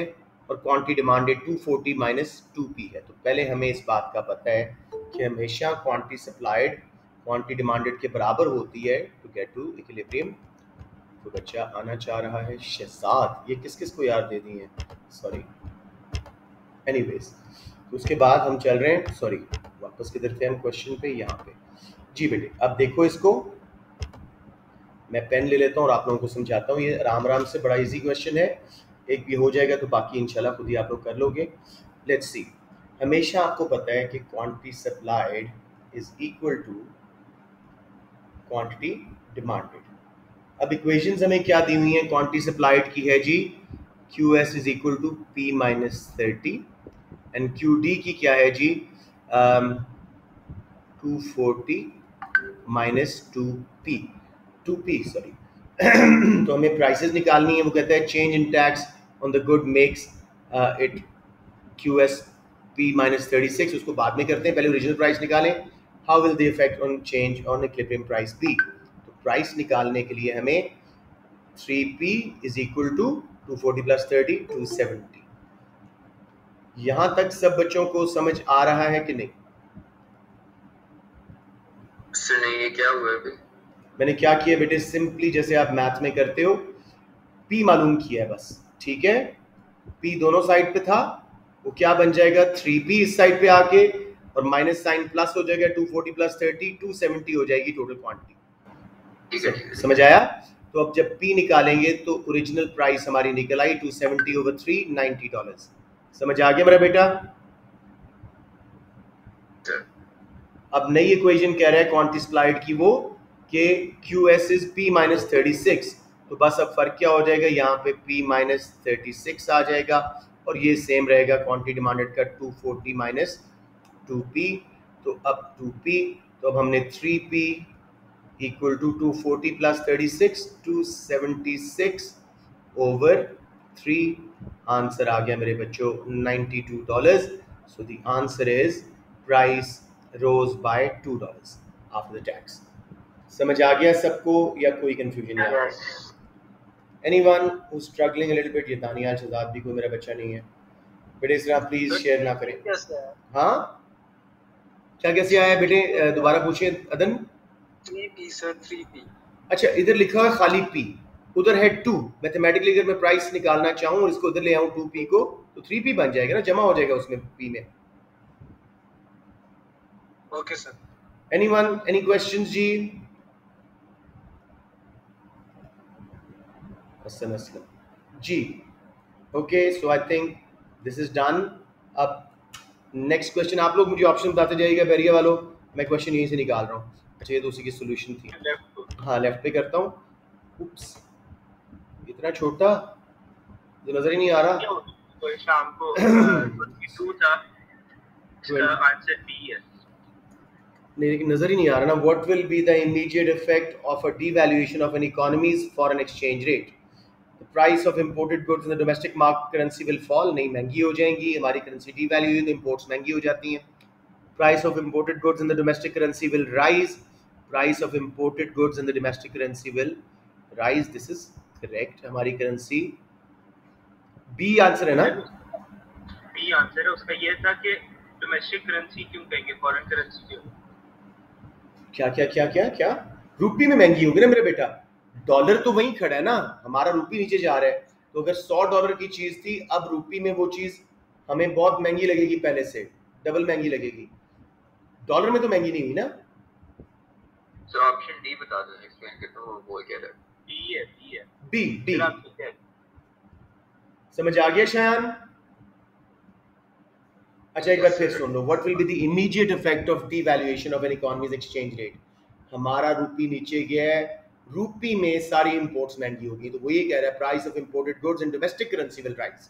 और क्वांटिटी डिमांडेड 240 -2P है। तो पहले हमें इस बात का पता है कि हमेशा क्वांटिटी सप्लाइड क्वांटिटी डिमांडेड के बराबर होती है टू गेट टू इक्विलिब्रियम। तो बच्चा आना चाह रहा है शहजाद, ये किस किस को याद दे दी है, सॉरी। एनीवेज, तो उसके बाद हम चल रहे हैं, सॉरी वापस किधर थे हम क्वेश्चन पे, यहाँ पे जी बेटे। अब देखो इसको, मैं पेन ले लेता हूँ और आप लोगों को समझाता हूँ। ये आराम से, बड़ा इजी क्वेश्चन है, एक भी हो जाएगा तो बाकी इंशाल्लाह खुद ही आप लोग कर लोगे। लेट्स सी, हमेशा आपको पता है कि quantity supplied is equal to quantity demanded. अब इक्वेशंस हमें क्या दी हुई हैं क्वांटिटी सप्लाइड की है जी? QS is equal to P-30 and QD की क्या है जी? 240 -2P, सॉरी। तो हमें प्राइसेस निकालनी है। वो कहता है change in tax on the good makes it QS P-36, उसको बाद में करते हैं, पहले ओरिजिनल प्राइस निकालें। How will the effect on change on equilibrium price be? तो प्राइस निकालने के लिए हमें 3P इज इक्वल टू 240 + 30 270। यहाँ तक सब बच्चों को समझ आ रहा है कि नहीं? सर नहीं, ये क्या हुआ अभी? मैंने क्या किया बेटे, सिंपली जैसे आप मैथ में करते हो, P मालूम किया है बस, ठीक है। P दोनों साइड पे था, वो क्या बन जाएगा? 3P इस साइड पे आके, और माइनस साइन प्लस हो जाएगा, 240 + 30 270 हो जाएगी टोटल क्वांटिटी। समझ आया? तो अब जब P निकालेंगे तो ओरिजिनल प्राइस हमारी निकल आई 270/3 $90। समझ आ गया मेरा बेटा? अब नई इक्वेशन कह रहा है क्वांटिस्प्लाइड की वो कि QS इज P माइनस 36, तो बस अब फर्क क्या हो जाएगा, यहाँ पे P माइनस 36 आ जाएगा और ये सेम रहेगा क्वांटिटी डिमांडेड का 240 माइनस 2P, तो अब 2P, तो अब हमने 3P equal to 240 plus 36 276 over 3, answer आ गया मेरे बच्चों $92. So the answer is price rose by $2 after the tax. समझ आ गया सबको या कोई कंफ्यूजन है? Anyone who struggling a little bit? ये दानियाल शहजाद भी कोई मेरा बच्चा नहीं है बेटे, इस तरह प्लीज शेयर ना करें। हाँ क्या कैसे आया बेटे, दोबारा पूछिए अदन। 3P sir, 3P। अच्छा इधर लिखा है खाली P, उधर है 2। मैथमेटिकली अगर मैं प्राइस निकालना चाहूँ और इसको उधर ले आऊँ 2P को, तो 3P बन जाएगा ना, जमा हो जाएगा उसमें P में। Okay sir. Anyone any questions जी? हसन असलम जी। Okay so I think this is done. अब नेक्स्ट क्वेश्चन आप लोग मुझे ऑप्शन बताते जाइएगा बैरिया वालों, मैं क्वेश्चन यहीं से निकाल रहा हूँ। अच्छा ये तो उसी की सोल्यूशन थी। हाँ लेफ्ट पे करता हूँ। उप्स इतना छोटा जो नजर ही नहीं आ रहा। तो शाम को 22 था, इसका आंसर बी है। नहीं लेकिन नजर ही नहीं आ रहा ना। What will be the immediate effect of a devaluation of an economy's foreign exchange rate? The price of imported goods in the domestic market currency will fall. नहीं महंगी हो जाएंगी, हमारी करेंसी डीवैल्यू हुई तो इंपोर्ट्स महंगी हो जाती हैं। Price of imported goods in the domestic currency will rise. Price of imported goods in the domestic currency will rise. This is correct. हमारी करेंसी बी आंसर है ना? बी आंसर है उसका। ये था कि डोमेस्टिक करेंसी क्यों कहेंगे, फॉरेन करेंसी क्यों? क्या क्या क्या क्या क्या रूपी में महंगी होगी ना मेरे बेटा, डॉलर तो वहीं खड़ा है ना, हमारा रूपी नीचे जा रहा है। तो अगर $100 की चीज थी, अब रूपी में वो चीज हमें बहुत महंगी लगेगी, पहले से डबल महंगी लगेगी। डॉलर में तो महंगी नहीं हुई ना। तो ऑप्शन डी बता दो एक्सप्लेन के, तो वो कह रहा है बी है, बी है। बी बी फिर आप ठीक है। समझ आ गया शायान? अच्छा एक बार फिर सुन लो। What will be the immediate effect of devaluation of an economy's exchange rate? हमारा रूपी नीचे गया है, रूपी में सारी इंपोर्ट्स महंगी होगी, तो वो ये कह रहा है price of imported goods in domestic currency will rise.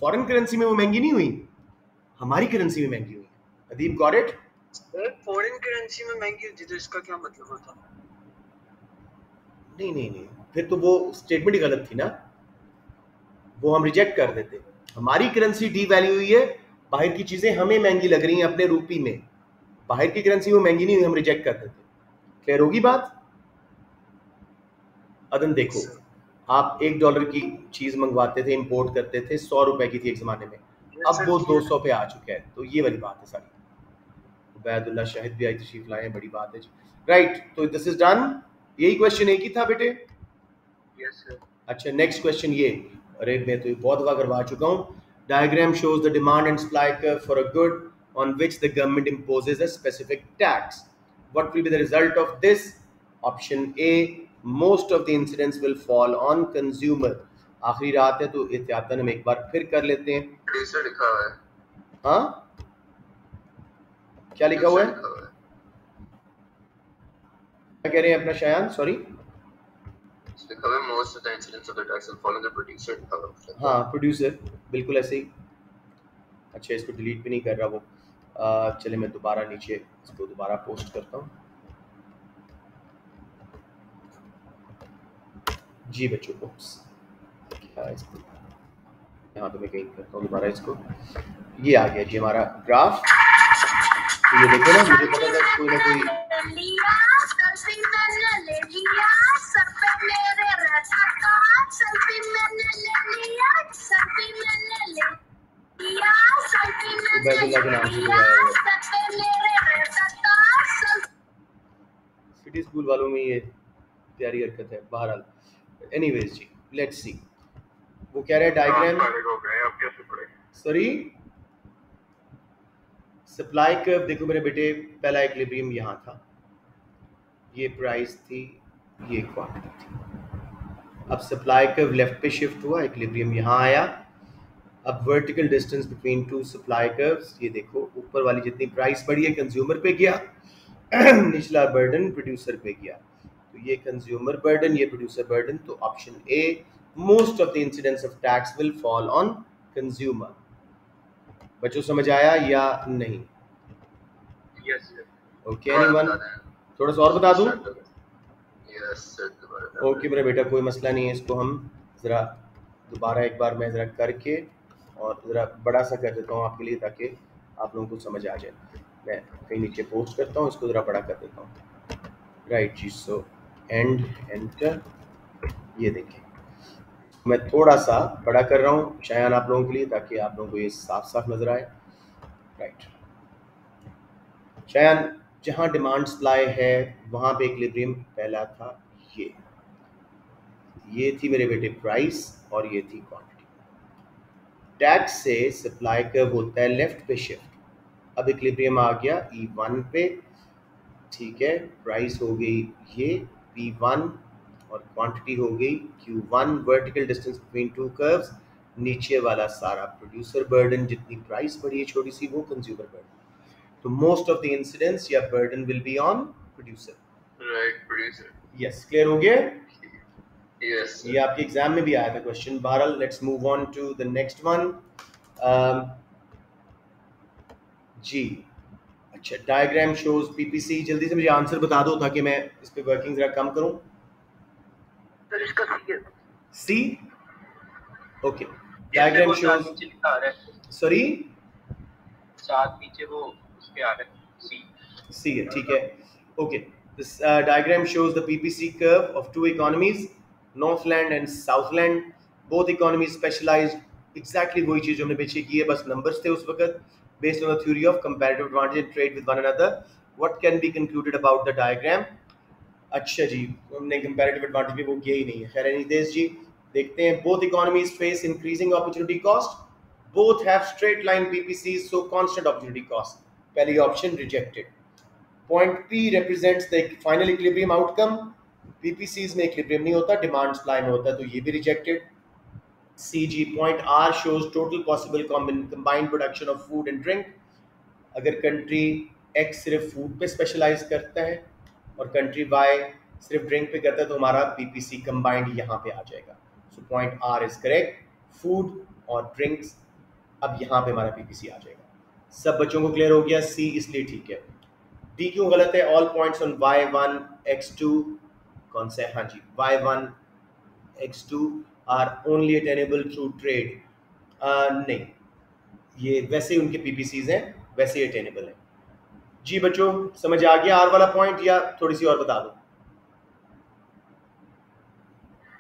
Foreign currency में वो महंगी नहीं हुई, हमारी करेंसी में महंगी हुई। अदीब गॉट इट? फॉरेन करेंसी में महंगी होती तो इसका क्या मतलब होता? नहीं नहीं नहीं, फिर तो वो स्टेटमेंट ही गलत थी ना, वो हम रिजेक्ट कर देते। हमारी करेंसी डीवैल्यू हुई है, बाहर की चीजें हमें महंगी लग रही हैं अपने रूपी में, बाहर की करेंसी में महंगी नहीं हुई, हम रिजेक्ट कर देते। क्लियर होगी बात? अदन देखो, आप $1 की चीज मंगवाते थे, इंपोर्ट करते थे, ₹100 की थी एक जमाने में, अब वो 200 पे आ चुका है। तो ये वाली बात है सारी। उबैदुल्ला शाहिद भी आई तशरीफ लाए, बड़ी बात है। राइट, तो दिस इज डन। यही क्वेश्चन एक ही था बेटे? Yes sir. अच्छा नेक्स्ट क्वेश्चन ये, अरे मैं तो बहुत दफा करवा चुका हूँ। Diagram shows the demand and supply curve for a good on which the government imposes a specific tax. What will be the result of this? Option A, most of the incidents will fall on consumer. आखिरी रात है तो एहतियातन हम एक बार फिर कर लेते हैं। प्रोड्यूसर लिखा हुआ है। हाँ क्या लिखा हुआ है? क्या कह रहे हैं अपना शायान? सॉरी, लिखा हुआ है most of the incidents of the tax will fall on the producer लिखा हुआ है। हाँ प्रोड्यूसर, बिल्कुल ऐसे ही। अच्छा इसको डिलीट भी नहीं कर रहा वो। चले मैं दोबारा नीचे इसको दोबारा पोस्ट करता हूँ जी बच्चों को। क्या इसको यहाँ पे मैं कहीं करता हूँ दोबारा इसको। ये आ गया जी हमारा ग्राफ। तो ये देखो ना, मुझे पता था कोई ना कोई उबैदुल्ला के नाम से सिटी स्कूल वालों में ये प्यारी हरकत है। बहरहाल एनीवेज जी, लेट्स सी। वो कह रहे हैं डायग्राम, सॉरी सप्लाई कर्व देखो मेरे बेटे, पहला इक्विलिब्रियम यहाँ था, ये प्राइस थी, ये क्वांटिटी थी। अब सप्लाई कर्व लेफ्ट पे शिफ्ट हुआ, इक्विलिब्रियम यहाँ आया। अब vertical distance between two supply curves, ये देखो ऊपर वाली जितनी प्राइस बढ़ी है कंज्यूमर पे गया, निचला बर्डन प्रोड्यूसर पे गया, तो ये कंज्यूमर बर्डन, ये प्रोड्यूसर बर्डन, तो option A, most of the incidence of tax will fall on consumer. बच्चों समझ आया या नहीं? Yes sir. Okay anyone? थोड़ा सा और बता दूं? Yes, sir. ओके मेरा बेटा, कोई मसला नहीं है, इसको हम ज़रा दोबारा एक बार मैं ज़रा करके और ज़रा बड़ा सा कर देता हूँ आपके लिए, ताकि आप लोगों को समझ आ जाए। मैं कहीं नीचे पोस्ट करता हूँ, इसको ज़रा बड़ा कर देता हूँ। राइट जी, सो एंड एंटर, ये देखें मैं थोड़ा सा बड़ा कर रहा हूँ शायद आप लोगों के लिए, ताकि आप लोगों को ये साफ साफ नज़र आए। राइट, शायद जहाँ डिमांड सप्लाई है वहाँ पे इक्विलिब्रियम पहला था, ये थी मेरे बेटे प्राइस और ये थी क्वांटिटी। टैक्स से सप्लाई कर्व होता है लेफ्ट पे शिफ्ट, अब इक्विलिब्रियम आ गया E1 पे, ठीक है, प्राइस हो गई ये P1 और क्वांटिटी हो गई Q1, vertical distance between two curves, नीचे वाला सारा प्रोड्यूसर बर्डन, जितनी प्राइस बढ़ी है छोटी सी वो कंज्यूमर बर्डन, तो मोस्ट ऑफ द इंसिडेंस या burden will be on producer. Right, producer. Yes, clear हो गया? Yes, sir. ये आपके एग्जाम में भी आया था क्वेश्चन। बहरहाल let's move on to the next one. जी अच्छा, डायग्राम शोज पीपीसी, जल्दी से मुझे आंसर बता दो ताकि मैं इस पे वर्किंग जरा कम करूं। सर इसका सी है। सी, ओके, डायग्राम शोज, नीचे लिखा आ रहा है, सॉरी साथ नीचे वो उसके आ रहा है सी। सी है, ठीक है, okay. This diagram shows the PPC curve of two economies, Northland and Southland, both economies specialized, exactly वही चीज हमने पीछे की है, बस नंबर्स थे उस वक्त। Based on the theory of comparative advantage and trade with one another, what can be concluded about the diagram? अच्छा जी, हमने comparative advantage में वो किया ही नहीं है। खैर नितेश जी, देखते हैं। Both economies face increasing opportunity cost. Both have straight line PPCs, so constant opportunity cost. पहली option rejected. Point P represents the final equilibrium outcome. PPCs में equilibrium नहीं होता, demand supply में होता है, तो ये भी rejected. CG, point R shows total possible combined production of food and drink. अगर कंट्री X सिर्फ फूड पे स्पेशलाइज करता है और कंट्री Y सिर्फ ड्रिंक पे करता है, तो हमारा PPC कंबाइंड यहाँ पे आ जाएगा। So point R is correct, food और ड्रिंक्स, अब यहाँ पे हमारा PPC आ जाएगा। सब बच्चों को क्लियर हो गया? C इसलिए ठीक है। D क्यों गलत है? All points on Y1 X2 कौन सा है? हाँ जी, Y1 X2 are only attainable through trade. नहीं, ये वैसे ही उनके PPCs हैं, वैसे ही अटेनेबल है। जी बच्चों समझ आ गया आर वाला पॉइंट, या थोड़ी सी और बता दो?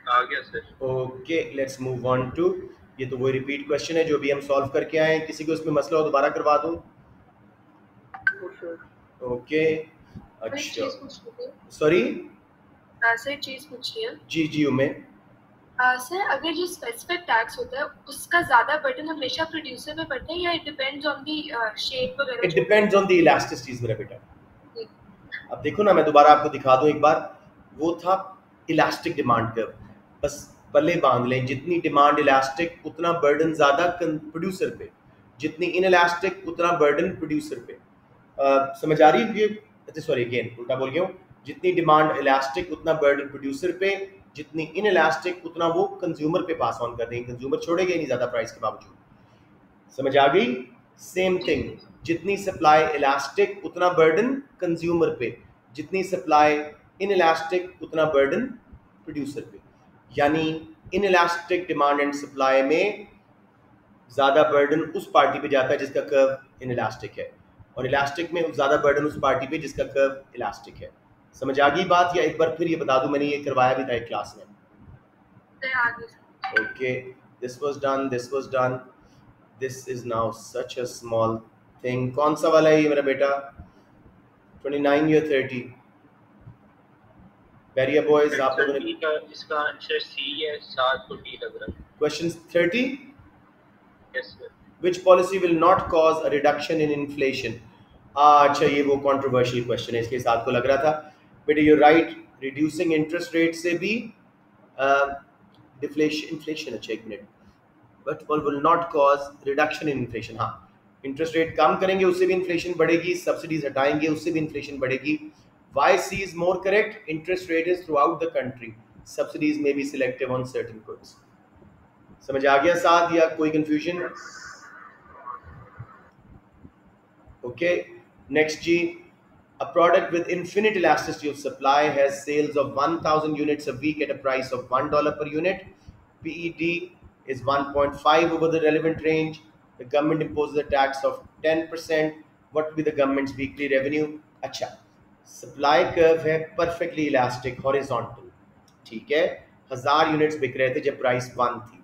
आ गया sir. Okay, let's move on to, ये तो वही रिपीट क्वेश्चन है जो भी हम सॉल्व करके आए हैं। किसी को इसमें मसला हो दोबारा करवा दूं? ओके, अच्छा, सॉरी सर चीज पूछिए। जी जी उमे। सर अगर जो स्पेसिफिक टैक्स होता है उसका ज्यादा बर्डन हमेशा प्रोड्यूसर पे पड़ता है या it depends on the shape वगैरह? It depends on the elasticities मेरा बेटा। अब देखो ना, मैं दोबारा आपको दिखा दूं एक बार, वो था इलास्टिक डिमांड कर्व, बस पल्ले बांध लें, जितनी डिमांड इलास्टिक उतना बर्डन ज़्यादा प्रोड्यूसर पे, जितनी इन इलास्टिक उतना बर्डन प्रोड्यूसर पे। समझ आ रही है? अच्छा सॉरी अगेन उल्टा बोल गया हूँ, जितनी डिमांड इलास्टिक उतना बर्डन प्रोड्यूसर पे, जितनी इन इलास्टिक उतना वो कंज्यूमर पे पास ऑन कर देंगे, कंज्यूमर छोड़ेगा ही नहीं ज़्यादा प्राइस के बावजूद। समझ आ गई? सेम थिंग, जितनी सप्लाई इलास्टिक उतना बर्डन कंज्यूमर पे, जितनी सप्लाई इन इलास्टिक उतना बर्डन प्रोड्यूसर पे। यानी in elastic demand and supply में ज़्यादा बर्डन उस पार्टी पे जाता है जिसका कर्व इन इलास्टिक है, और इलास्टिक में ज़्यादा बर्डन उस पार्टी पे जिसका कर्व इलास्टिक है। समझ आ गई बात, या एक बार फिर ये बता दूं, मैंने ये करवाया भी था एक क्लास में। Okay, this was done, this was done, this is now such a small thing. कौन सा वाला है ये मेरा बेटा? 29 या 30? बैरिया बॉयज आप लोगों ने इसका आंसर सी है, 7 को डी लग रहा है। Question 30, yes sir. which policy will not cause a reduction in inflation? अच्छा, ये वो कंट्रोवर्शियल क्वेश्चन है, इसके साथ को लग रहा था बेटे। You right, reducing interest rate से भी डिफ्लेशन, इन्फ्लेशन, अच्छा एक minute, but will not cause reduction in inflation. हाँ, इंटरेस्ट रेट कम करेंगे उससे भी इन्फ्लेशन बढ़ेगी, सब्सिडीज हटाएंगे उससे भी इन्फ्लेशन बढ़ेगी। Why C is more correct, interest rate is throughout the country, subsidies में be selective on certain goods. समझ आ गया साथ या कोई कंफ्यूजन? ओके, नेक्स्ट जी, a product with infinite elasticity of supply has sales of 1000 units a week at a price of $1 per unit. PED is 1.5 over the relevant range. The government imposes a tax of 10%. What will be the government's weekly revenue? अच्छा, supply curve है perfectly elastic, horizontal, ठीक है, 1000 units बिक रहे थे जब price 1 थी।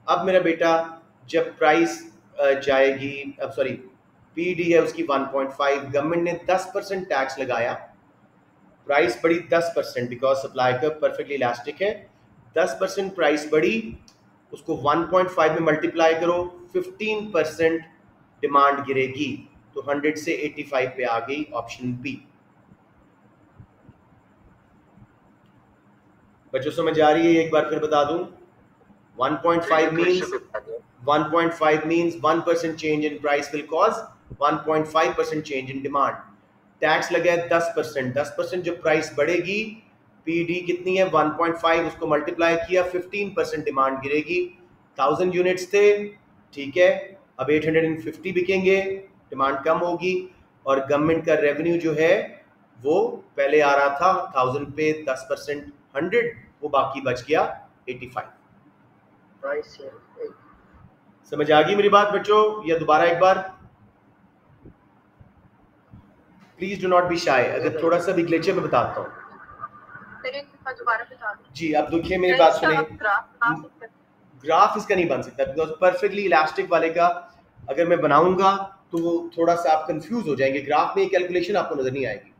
अब मेरा बेटा जब प्राइस जाएगी, अब सॉरी पीडी है उसकी 1.5, गवर्नमेंट ने 10% टैक्स लगाया, प्राइस बढ़ी 10% because supply curve perfectly elastic है। 10% प्राइस बढ़ी, उसको 1.5 में मल्टीप्लाई करो, 15% डिमांड गिरेगी, तो 100 से 85 पे आ गई, ऑप्शन बी। बच्चों समझ आ रही है? एक बार फिर बता दूं, 1.5 means 1% change in price will cause 1.5% change in demand. Tax लगा है 10%, 10% जब प्राइस बढ़ेगी, पीडी कितनी है 1.5, उसको मल्टीप्लाई किया, 15% डिमांड गिरेगी। 1000 यूनिट्स थे, ठीक है, अब 850 बिकेंगे, डिमांड कम होगी, और गवर्नमेंट का रेवेन्यू जो है वो पहले आ रहा था 1000 पे 10% 100, वो बाकी बच गया 85। समझ आ गई मेरी बात बच्चों, या दोबारा एक बार? Please do not be shy, अगर थोड़ा सा भी ग्लिच है मैं बताता हूँ जी। अब देखिए मेरी बात सुने, ग्राफ इसका नहीं बन सकता बिकॉज परफेक्टली इलास्टिक वाले का अगर मैं बनाऊंगा तो वो थोड़ा सा आप कंफ्यूज हो जाएंगे, ग्राफ में कैलकुलेशन आपको नजर नहीं आएगी।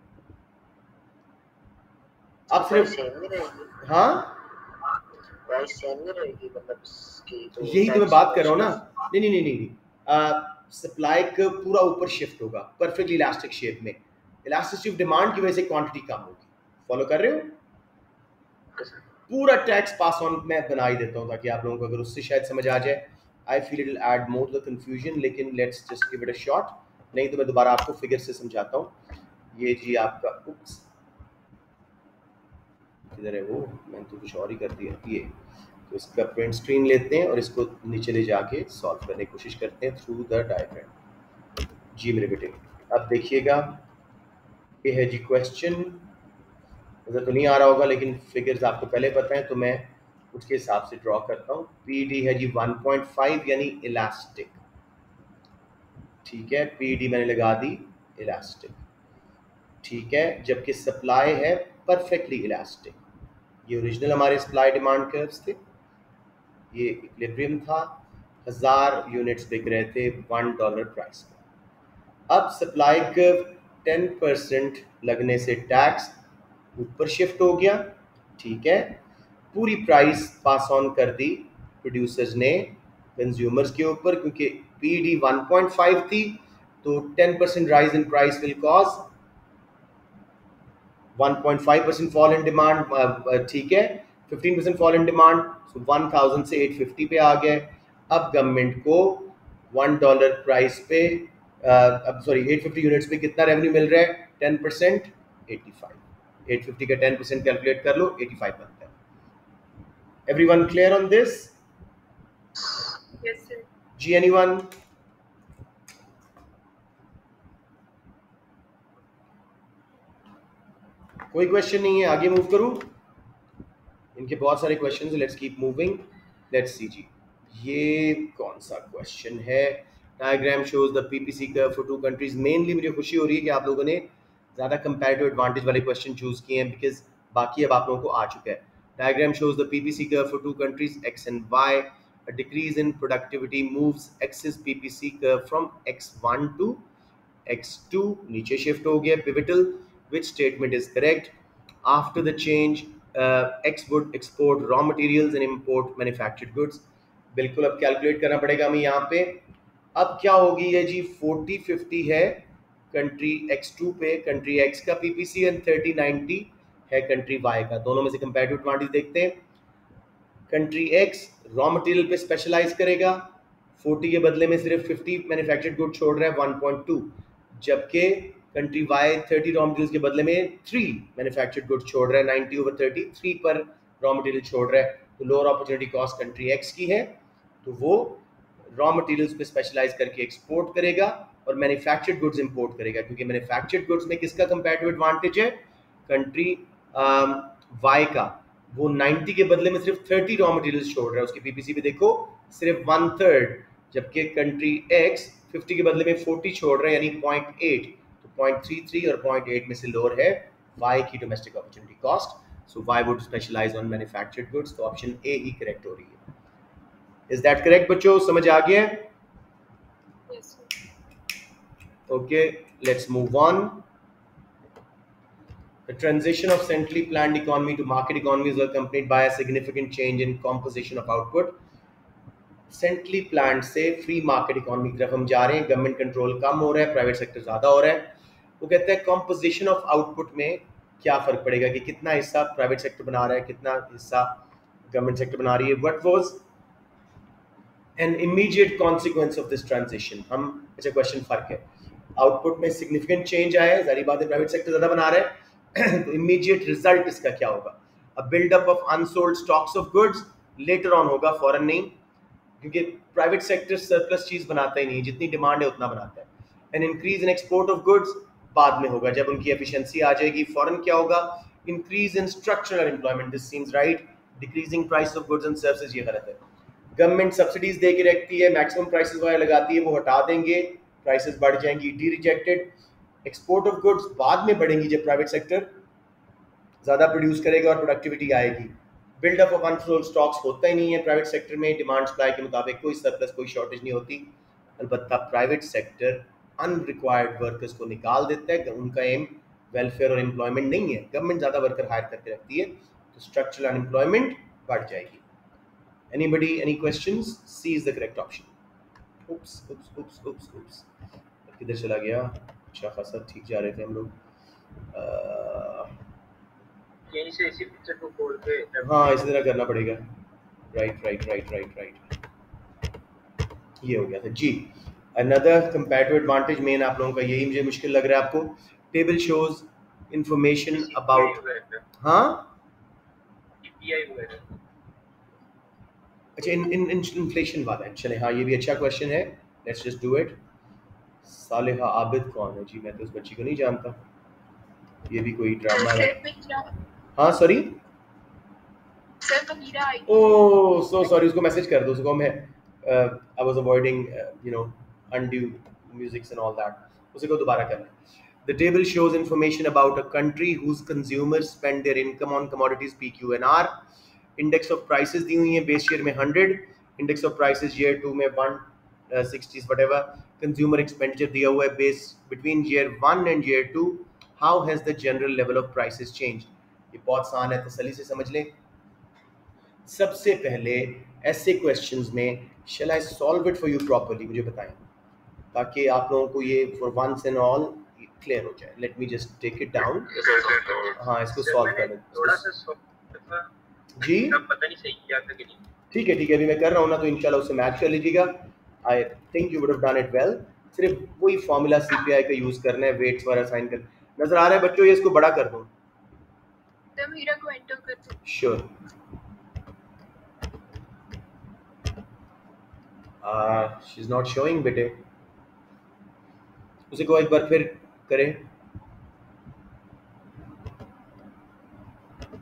आप सिर्फ हाँ यही तो मैं बात कर रहा हूँ ना। नहीं, सप्लाई का पूरा ऊपर शिफ्ट होगा परफेक्टली इलास्टिक शेप में, इलास्टिसिटी ऑफ डिमांड की वजह से क्वांटिटी कम होगी। फॉलो कर रहे हो? पूरा टैक्स पास ऑन मैं बना ही देता हूँ ताकि आप लोगों को अगर उससे शायद समझ आ जाए। I feel it will add more to the confusion, लेकिन let's just give it a shot, नहीं तो मैं दोबारा आपको फिगर से समझाता हूँ। ये जी आपका, उप्स किधर है वो, मैंने तो कुछ और ही कर दिया। ये तो इसका प्रिंट स्क्रीन लेते हैं और इसको नीचे ले जाके सॉल्व करने की कोशिश करते हैं थ्रू द डायग्राम। जी मेरे बेटे अब देखिएगा, ये है जी क्वेश्चन, नजर तो नहीं आ रहा होगा लेकिन फिगर्स आपको पहले पता है तो मैं उसके हिसाब से ड्रॉ करता हूँ। पीडी है जी 1.5 यानी इलास्टिक, ठीक है, पीडी मैंने लगा दी इलास्टिक, ठीक है, जबकि सप्लाई है परफेक्टली इलास्टिक। ये ओरिजिनल हमारे सप्लाई डिमांड कर्व्स थे, ये इक्विलिब्रियम था, 1000 यूनिट्स बिक रहे थे $1 प्राइस पर। अब सप्लाई कर्व 10% लगने से टैक्स ऊपर शिफ्ट हो गया, ठीक है, पूरी प्राइस पास ऑन कर दी प्रोड्यूसर्स ने कंज्यूमर्स के ऊपर, क्योंकि पीडी 1.5 थी तो 10% rise in price will cause 1.5% fall in demand, ठीक है, 15% फॉल इन डिमांड, सो 1000 से 850 पे आ गए। अब गवर्नमेंट को $1 प्राइस पे अब सॉरी 850 यूनिट्स पे कितना रेवेन्यू मिल रहा है? 10% 85, 850 का 10% कैलकुलेट कर लो, 85 बनता है। Everyone clear on this? Yes sir. जी एनीवन? कोई क्वेश्चन नहीं है, आगे मूव करूं? इनके बहुत सारे क्वेश्चन हैं, let's keep moving. Let's see जी, ये कौन सा क्वेश्चन है? Diagram shows the PPC curve for two countries. Mainly मुझे खुशी हो रही है कि आप लोगों ने ज़्यादा कंपैरेटिव एडवांटेज वाले क्वेश्चन चूज किए हैं, बिकॉज बाकी अब आप लोगों को आ चुका है। Diagram shows the PPC curve for two countries X and Y. A decrease in productivity moves axis PPC curve from x1 to x2, नीचे शिफ्ट हो गया, pivotal. Which statement is correct? After the change, X would export raw materials and import manufactured goods. बिल्कुल अब calculate करना पड़ेगा हमें यहाँ पे। अब क्या होगी ये जी, 40-50 है कंट्री X2 पे कंट्री X का पीपीसी एंड 30-90 है कंट्री Y का। दोनों में से कंपैरेटिव एडवांटेज देखते हैं। कंट्री एक्स रॉ मटेरियल पे स्पेशलाइज करेगा, 40 के बदले में सिर्फ 50 मैन्युफैक्चर्ड गुड छोड़ रहा है 1.2, जबकि कंट्री वाई 30 रॉ मटेरियल के बदले में 3 मैन्युफैक्चर्ड गुड छोड़ रहा है, 90/30 3 पर रॉ मटेरियल छोड़ रहा है। तो lower opportunity cost country x की है, तो वो रॉ मटेरियल्स पे स्पेशलाइज करके एक्सपोर्ट करेगा और मैन्युफैक्चर्ड गुड्स इंपोर्ट करेगा, क्योंकि मैन्युफैक्चर्ड गुड्स में किसका कंपैरेटिव एडवांटेज है? कंट्री वाई का। वो 90 के बदले में सिर्फ 30 रॉ मटेरियल्स छोड़ रहा है, उसकी पीपीसी पे देखो सिर्फ 1/3, जबकि कंट्री एक्स 50 के बदले में 40 छोड़ रहा है, यानी 0.8। तो 0.33 और 0.8 में से लोअर है वाई की domestic opportunity cost. So Y would specialize on manufactured goods. तो ऑप्शन ए ही करेक्ट हो रही है। इज दैट करेक्ट बच्चों? समझ आ गया? Yes, sir. Okay, let's move on. The transition of centrally planned economy to market economy is accompanied by a significant change in composition of output. Centrally planned से free market economy की तरफ हम जा रहे हैं, गवर्नमेंट कंट्रोल कम हो रहा है, प्राइवेट सेक्टर ज़्यादा हो रहा है। वो कहते हैं composition of output में क्या फ़र्क पड़ेगा कि कितना हिस्सा प्राइवेट सेक्टर बना रहा है, कितना हिस्सा गवर्नमेंट सेक्टर बना रही है। What was an immediate consequence of this transition? हम अच्छा क्वेश्चन फ़र्क है, आउटपुट में सिग्निफिकेंट चेंज आया है, जारी बात है प्राइवेट सेक्टर ज़्यादा बना रहा है, तो इमीडिएट रिजल्ट इसका क्या होगा? A buildup of unsold stocks of goods later on होगा, फॉरन नहीं, क्योंकि प्राइवेट सेक्टर सरप्लस चीज़ बनाता ही नहीं, जितनी डिमांड है उतना बनाता है। An increase in export of goods बाद में होगा, जब उनकी एफिशिएंसी आ जाएगी। फॉरन क्या होगा? Increase in structural employment, this seems right. Decreasing price of goods and services, ये गलत है। गवर्नमेंट सब्सिडीज दे के रखती है, मैक्सिमम प्राइसेस वगैरह लगाती है, वो हटा देंगे, प्राइसेस बढ़ जाएंगी, D rejected. Export of goods बाद में बढ़ेंगी जब प्राइवेट सेक्टर ज़्यादा प्रोड्यूस करेगा और प्रोडक्टिविटी आएगी। बिल्डअप ऑफ अनसोल्ड स्टॉक्स होता ही नहीं है प्राइवेट सेक्टर में, डिमांड सप्लाई के मुताबिक कोई सरप्लस कोई शॉर्टेज नहीं होती। अलबत्ता प्राइवेट सेक्टर अनरिक्वायर्ड वर्कर्स को निकाल देता है, उनका एम वेलफेयर और एम्प्लॉयमेंट नहीं है, गवर्नमेंट ज़्यादा वर्कर हायर करके रखती है, तो स्ट्रक्चरल अनएम्प्लॉयमेंट बढ़ जाएगी। Anybody, any questions? C is the correct option. Oops, oops, oops, oops, oops. किधर चला गया? अच्छा खासा ठीक जा रहे थे हम लोग। यहीं से इसी पिक्चर को खोल के हाँ, इसी तरह करना पड़ेगा। Right right right right right, ये हो गया था जी। अनदर कंपैरेटिव एडवांटेज मेन आप लोगों का यही मुझे मुश्किल लग रहा है आपको। टेबल शोज इंफॉर्मेशन अबाउट, हाँ CPI वगैरह। अच्छा इन्फ्लेशन वाला है, चले हाँ ये भी अच्छा क्वेश्चन है, let's just do it. सालिहा Abid कौन है जी? मैं तो उस बच्ची को नहीं जानता, ये भी कोई ड्रामा है। हाँ सॉरी, सर बनीरा आई। ओह सो सॉरी, उसको मैसेज कर दो, उसको मैं I was avoiding you know undue musics and all that, उसे को दोबारा करना है। The table shows information about a country whose consumers spend their income on commodities PQ&R. Index of prices दी हुई हैं, बेस ईयर में 100, इंडेक्स ऑफ प्राइसेस ईयर 2 में 160 व्हाटएवर। कंज्यूमर एक्सपेंडिचर दिया हुआ है base between year 1 and year 2। How has the general level of prices change? ये बहुत आसान है, तसल्ली से समझ लें। सबसे पहले ऐसे क्वेश्चंस में shall I solve it for you properly, मुझे बताएं ताकि आप लोगों को ये for once and all clear हो जाए। Let me just take it down. हाँ इसको सॉल्व कर लें थोड़ा सा जी, अब पता नहीं सही क्या था कि नहीं। ठीक है अभी मैं कर रहा हूँ ना, तो इंशाल्लाह उससे मैच कर लीजिएगा। I think you would have done it well. सिर्फ वही फॉर्मूला सीपीआई का यूज करना है, वेट्स वगैरह साइन कर। नजर आ रहा है बच्चों? ये इसको बड़ा कर दूं? तो मीरा को एंटर कर दो। Sure. She is not showing बेटे, उसे को एक बार फिर करें।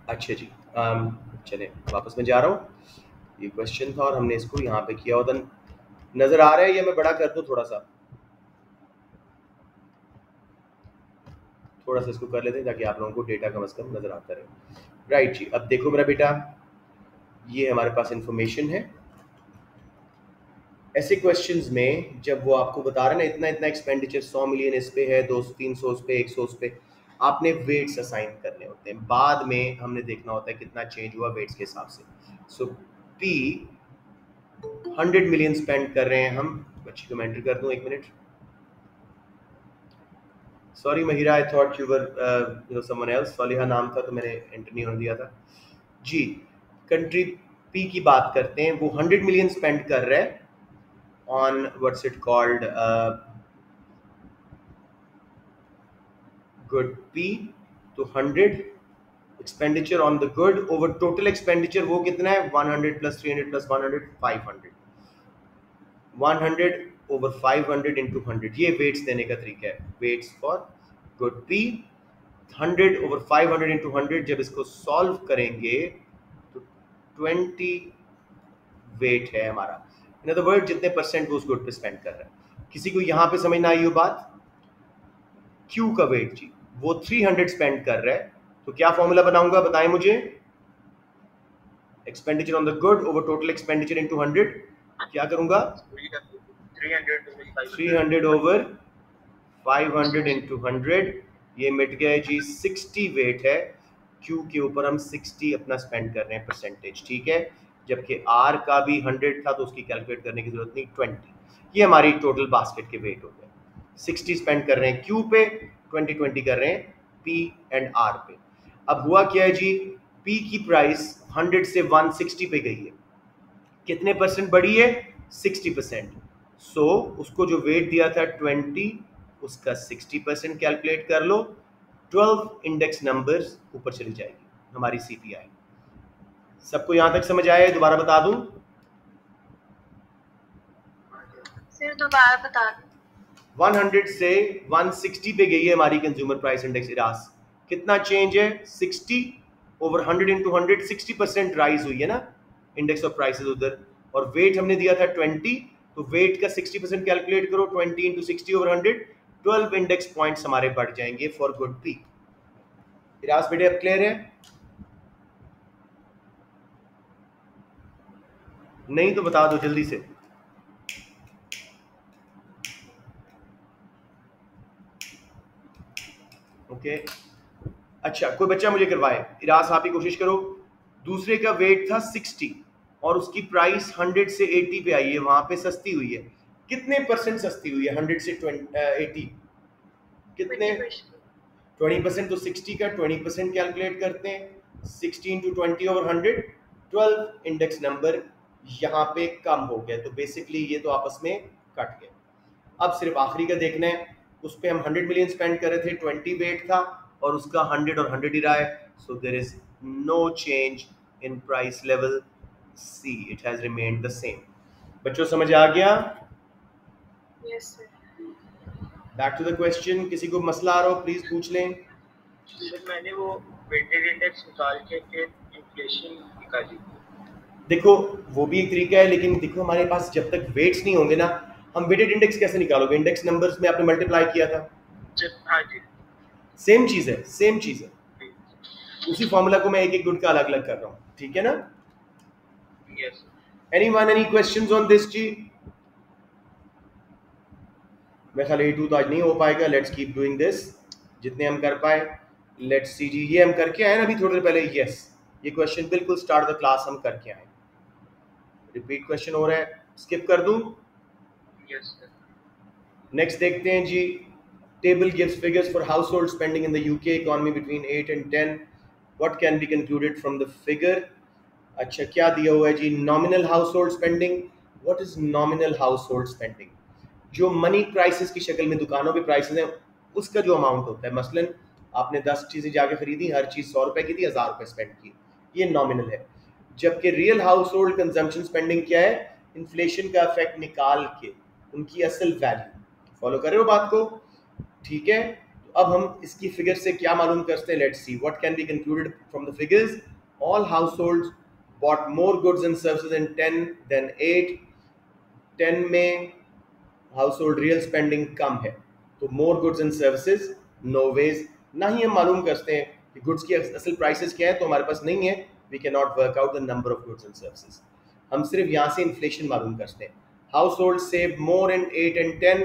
अच्छा जी, चले वापस मैं जा रहा हूँ। ये क्वेश्चन था और हमने इसको यहाँ पे किया होता। नजर आ रहा है? ये मैं बड़ा कर दूं थोड़ा सा इसको कर लेते हैं ताकि आप लोगों को डेटा कम से कम नजर आता रहे। राइट जी, अब देखो मेरा बेटा, ये हमारे पास इंफॉर्मेशन है। ऐसे क्वेश्चंस में जब वो आपको बता रहे हैं ना इतना एक्सपेंडिचर 100 मिलियन इस पे है, 200 300 उस पे, 100 उस पे, आपने वेट्स असाइन करने होते हैं। बाद में हमने देखना होता है कितना चेंज हुआ वेट्स के हिसाब से। सो पी 100 मिलियन स्पेंड कर रहे हैं हम। बच्ची को मैं एंटर कर दूं, 1 minute. Sorry Mahira, I thought you were someone else. Saliha नाम था तो मैंने एंटर नहीं होने दिया था जी। कंट्री पी की बात करते हैं, वो 100 मिलियन स्पेंड कर रहा है on what's it called good P. तो 100 expenditure on the good over total expenditure वो कितना है 100 प्लस 300 प्लस 100 500। 100 ओवर 500 इंटू 100, ये वेट्स देने का तरीका है, waits for good P. 100 over 500 into 100, जब इसको सॉल्व करेंगे तो 20 वेट है हमारा। इन अदर वर्ड जितने परसेंट वो उस गुड पे स्पेंड कर रहा है। किसी को यहाँ पे समझ ना आई हो बात? क्यू का वेट जी वो 300 स्पेंड कर रहा है, तो क्या फॉर्मूला बनाऊंगा बताएं मुझे? Expenditure on the good over total expenditure into 100, क्या करूंगा? 300 ओवर 500 इंटू 100, ये मिट गया जी 60 वेट है। क्यू के ऊपर हम 60 अपना स्पेंड कर रहे हैं परसेंटेज, ठीक है। जबकि आर का भी 100 था तो उसकी कैलकुलेट करने की जरूरत नहीं, 20। ये हमारी टोटल बास्केट के वेट हो गए। 60 स्पेंड कर रहे हैं क्यू पे, 20 कर रहे हैं पी एंड आर पे। अब हुआ क्या है जी, पी की प्राइस 100 से 160 पे गई है, कितने परसेंट बढ़ी है? 60%। सो उसको जो वेट दिया था 20, उसका 60% कैलकुलेट कर लो, 12 इंडेक्स नंबर्स ऊपर चली जाएगी हमारी सीपीआई। सबको यहां तक समझ आया? दोबारा बता दूं? सिर्फ दोबारा बता दो। 100 से 160 पे गई है हमारी कंज्यूमर प्राइस इंडेक्स इरास। कितना चेंज है? 60 ओवर 100 इंटू 100, 60% राइज हुई है ना इंडेक्स ऑफ प्राइसेस उधर। और वेट हमने दिया था 20, तो वेट का 60% कैलकुलेट करो, 20 इंटू 60 ओवर 100, 12 इंडेक्स पॉइंट्स हमारे बढ़ जाएंगे फॉर गुड पी। इरास बेटे अब क्लियर है? नहीं तो बता दो जल्दी से। ओके अच्छा, कोई बच्चा मुझे करवाए, इरास आप ही कोशिश करो। दूसरे का वेट था 60 और उसकी प्राइस 100 से 80 पे आई है, वहां पे सस्ती हुई है। कितने परसेंट सस्ती हुई है 100 से 80? कितने? 20%। तो 60 का 20% कैलकुलेट करते हैं, 60 इंटू 20 ओवर 100, 12 इंडेक्स नंबर यहाँ पे कम हो गया। तो बेसिकली ये तो आपस में कट गए। अब सिर्फ आखिरी का देखना है, उस पर हम 100 मिलियन स्पेंड कर रहे थे, 20 वेट था और उसका 100 और 100 ही रहा है। So there is no change in price level C, it has remained the same. बच्चों समझ आ गया? Yes sir. Back to the question, किसी को मसला आ रहा हो प्लीज पूछ लें। सर मैंने वो वेटेड इंडेक्स निकाल के फिर इन्फ्लेशन निकाली। देखो वो भी एक तरीका है, लेकिन देखो हमारे पास जब तक वेट्स नहीं होंगे ना, हम वेटेड इंडेक्स कैसे निकालोगे? इंडेक्स नंबर्स में आपने मल्टीप्लाई किया था। हाँ जी, सेम चीज है, सेम चीज है। उसी फॉर्मूला को मैं एक एक गुड का अलग अलग कर रहा हूँ, ठीक है ना? Yes. Anyone any questions on this जी? मैं ख्याल A2 तो आज नहीं हो पाएगा, लेट्स कीप डूइंग दिस जितने हम कर पाए। लेट्स सी जी, ये हम करके आए ना अभी थोड़ी देर पहले। यस, ये क्वेश्चन बिल्कुल स्टार्ट द क्लास हम करके आए। रिपीट क्वेश्चन हो रहा है, स्किप कर दूं? Yes sir. नेक्स्ट देखते हैं जी। Table gives figures for house hold spending in the UK economy between 8 and 10। What can be concluded from the figure? अच्छा क्या दिया हुआ है जी? Nominal house hold spending. What is nominal house hold spending? जो मनी प्राइसेस की शक्ल में दुकानों पे प्राइसेस हैं, उसका जो अमाउंट होता है। मसलन आपने 10 चीज़ें जाके खरीदी, हर चीज़ 100 रुपए की थी, 1000 रुपये स्पेंड किए, ये नॉमिनल है। जबकि real house hold consumption spending क्या है? इन्फ्लेशन का इफेक्ट निकाल के उनकी असल वैल्यू। फॉलो कर रहे हो बात को? ठीक है, तो अब हम इसकी फिगर से क्या मालूम करते हैं? Let's see what can be concluded from the figures. All household bought more goods and services in 10 than 8। 10 में हाउस होल्ड रियल स्पेंडिंग कम है, तो more goods and services no ways. ना ही हम मालूम करते हैं कि गुड्स की असल प्राइसेस क्या है, तो हमारे पास नहीं है। We can not work out the number of goods and services. हम सिर्फ यहाँ से इन्फ्लेशन मालूम करते हैं। Household save more in 8 and 10,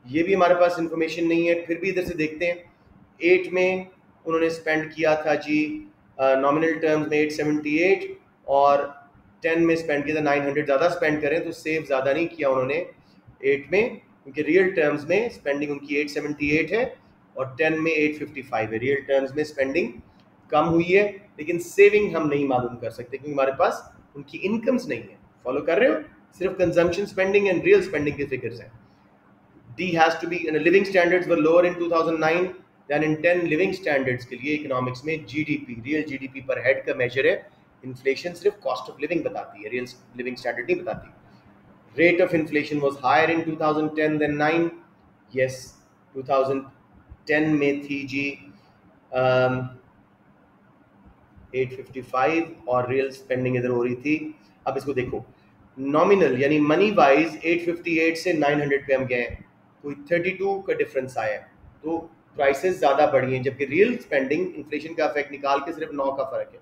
ये भी हमारे पास इंफॉर्मेशन नहीं है। फिर भी इधर से देखते हैं, 8 में उन्होंने स्पेंड किया था जी नॉमिनल टर्म्स में 878 और 10 में स्पेंड किया था 900। ज़्यादा स्पेंड करें तो सेव ज़्यादा नहीं किया उन्होंने 8 में, क्योंकि रियल टर्म्स में स्पेंडिंग उनकी 878 है और 10 में 855 है। रियल टर्म्स में स्पेंडिंग कम हुई है, लेकिन सेविंग हम नहीं मालूम कर सकते क्योंकि हमारे पास उनकी इनकम्स नहीं है। फॉलो कर रहे हो? सिर्फ consumption spending and real spending के फिगर्स हैं। D has to be, living standards were lower in 2009 than in 10 living standards के लिए इकोनॉमिक्स में GDP, real GDP per head का मेजर है। इन्फ्लेशन सिर्फ कॉस्ट ऑफ लिविंग बताती है, रियल लिविंग स्टैंडर्ड नहीं बताती। Rate of inflation was higher in 2010 then 9। Yes, 2010 में थी जी 855 और रियल स्पेंडिंग इधर हो रही थी। अब इसको देखो, नॉमिनल यानी मनी वाइज 858 से 900 पे हम गए, कोई 32 का डिफरेंस आया है, तो प्राइसेस ज़्यादा बढ़ी हैं, जबकि रियल स्पेंडिंग इन्फ्लेशन का इफेक्ट निकाल के सिर्फ 9 का फ़र्क है।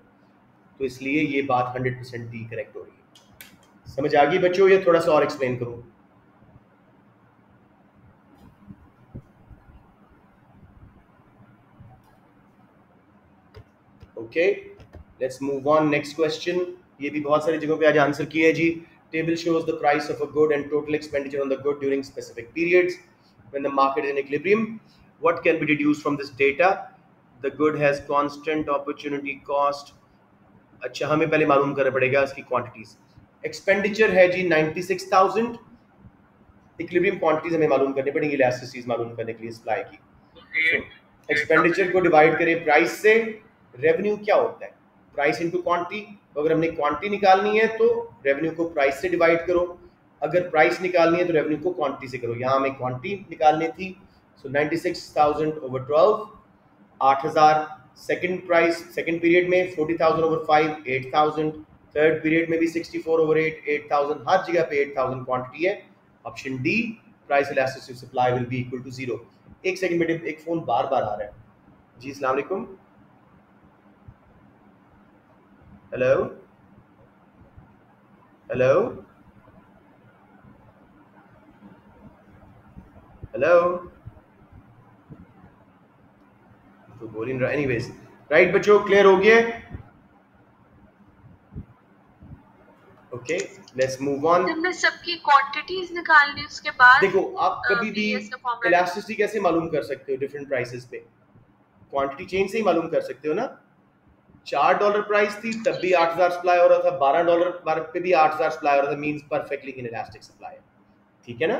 तो इसलिए ये बात 100% डी करेक्ट हो रही है। समझ आ गई बच्चों? ये थोड़ा सा और एक्सप्लेन करूँ। Okay, let's move on. Next question, ये भी बहुत सारी जगहों पे आज आंसर किया है जी। Table shows the price of a good and total expenditure on the good during specific periods when the market is in equilibrium. What can be deduced from this data? The good has constant opportunity cost. अच्छा, हमें पहले मालूम करना पड़ेगा इसकी quantities. Expenditure है जी 96,000। Equilibrium quantities हमें मालूम करनी पड़ेंगी इलास्टिसिटीज मालूम करने के लिए सप्लाई की। एक्सपेंडिचर को डिवाइड करें प्राइस से। रेवेन्यू क्या होता है? Price into quantity. तो अगर हमने क्वांटिटी निकालनी है तो रेवेन्यू को प्राइस से डिवाइड करो, अगर प्राइस निकालनी है तो रेवेन्यू को क्वांटिटी से करो। यहाँ हमें क्वांटिटी निकालनी थी, सो 96,000 over 12 8,000। Second price second period में 40,000 ओवर 5 8,000। थर्ड पीरियड में भी 64 ओवर 8 8,000। हर जगह पे 8,000 क्वांटिटी है। Option D, price elasticity supply will be equal to 0। एक सेकंड बेटे, एक फोन बार बार आ रहा है जी। अस्सलाम वालेकुम। हेलो हेलो हेलो, तो बोल नहीं रहा। एनीवेज, राइट बच्चों, क्लियर हो गया? Okay, let's move on. हमने सबकी क्वांटिटीज निकालनी, उसके बाद देखो, आप कभी भी BS का फॉर्मूला इलास्टिसिटी कैसे मालूम कर सकते हो? डिफरेंट प्राइसेस पे क्वांटिटी चेंज से ही मालूम कर सकते हो ना। $4 प्राइस थी तब भी 8,000 सप्लाई हो रहा था, $12 पे भी 8,000 सप्लाई हो रहा था, मींस परफेक्टली इनइलास्टिक सप्लाई है। ठीक है ना?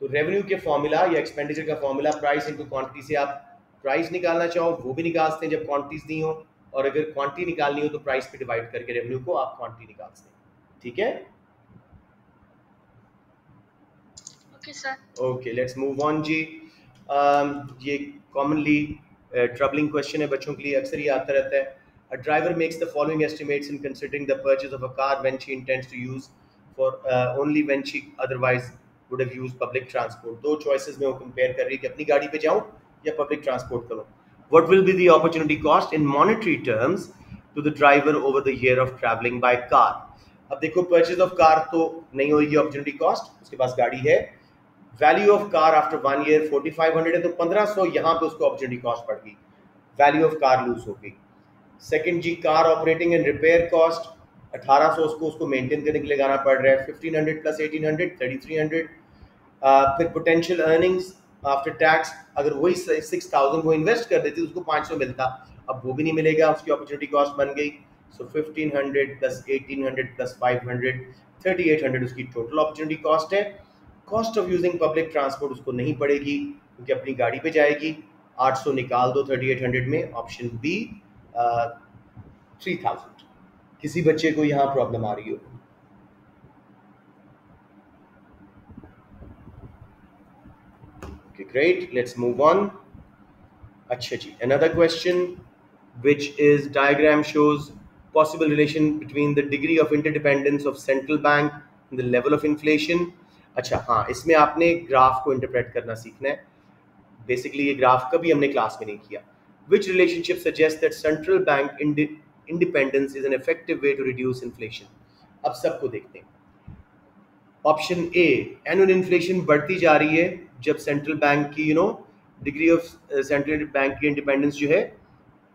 तो रेवेन्यू के फॉर्मूला या एक्सपेंडिचर का फॉर्मूला प्राइस इनटू क्वांटिटी से आप प्राइस निकालना चाहो वो भी निकाल सकते हैं जब क्वांटिटीज नहीं हो, और अगर क्वांटिटी निकालनी हो तो प्राइस पे डिवाइड करके रेवेन्यू को आप क्वांटिटी निकाल सकते हैं। ठीक है? Okay sir. Okay, let's move on जी। ये कॉमनली ट्रबलिंग क्वेश्चन है बच्चों के लिए, अक्सर ये आता रहता है। A driver makes the following estimates in considering the purchase of a car when she intends to use for only when she otherwise would have used public transport. दो choices में वो compare कर रही है कि अपनी गाड़ी पे जाऊँ या public transport करूँ। What will be the opportunity cost in monetary terms to the driver over the year of traveling by car? अब देखो, purchase of car तो नहीं होगी opportunity cost, उसके पास गाड़ी है। Value of car after 1 year 4,500 है, तो 1,500 यहाँ पे उसको अपॉर्चुनिटी कॉस्ट पड़ गई, वैल्यू ऑफ कार लूज हो गई। सेकंड जी, car operating and repair cost 1,800 उसको मेंटेन करने के लिए लगाना पड़ रहा है। 1,500 प्लस 1,800 3,300। फिर पोटेंशियल अर्निंग्स आफ्टर टैक्स, अगर वही 6,000 को इन्वेस्ट कर देती तो उसको 500 मिलता, अब वो भी नहीं मिलेगा, उसकी अपॉर्चुनिटी कॉस्ट बन गई। सो 1,500 प्लस 1,800 प्लस 500 3,800 उसकी टोटल अपॉर्चुनिटी कॉस्ट है। Cost of using public transport उसको नहीं पड़ेगी क्योंकि अपनी गाड़ी पे जाएगी। 800 निकाल दो 3,800 में, ऑप्शन बी 3,000। किसी बच्चे को यहाँ प्रॉब्लम आ रही हो? Great, let's move on. अच्छा जी, another question which is diagram shows possible relation between the degree of interdependence of central bank and the level of inflation. अच्छा हाँ, इसमें आपने ग्राफ को इंटरप्रेट करना सीखना है। बेसिकली ये ग्राफ कभी हमने क्लास में नहीं किया। Which relationship suggests that central bank independence is an effective way to reduce inflation? अब सबको देखते हैं। ऑप्शन ए, एनुअल इन्फ्लेशन बढ़ती जा रही है जब सेंट्रल बैंक की डिग्री ऑफ सेंट्रल बैंक की इंडिपेंडेंस जो है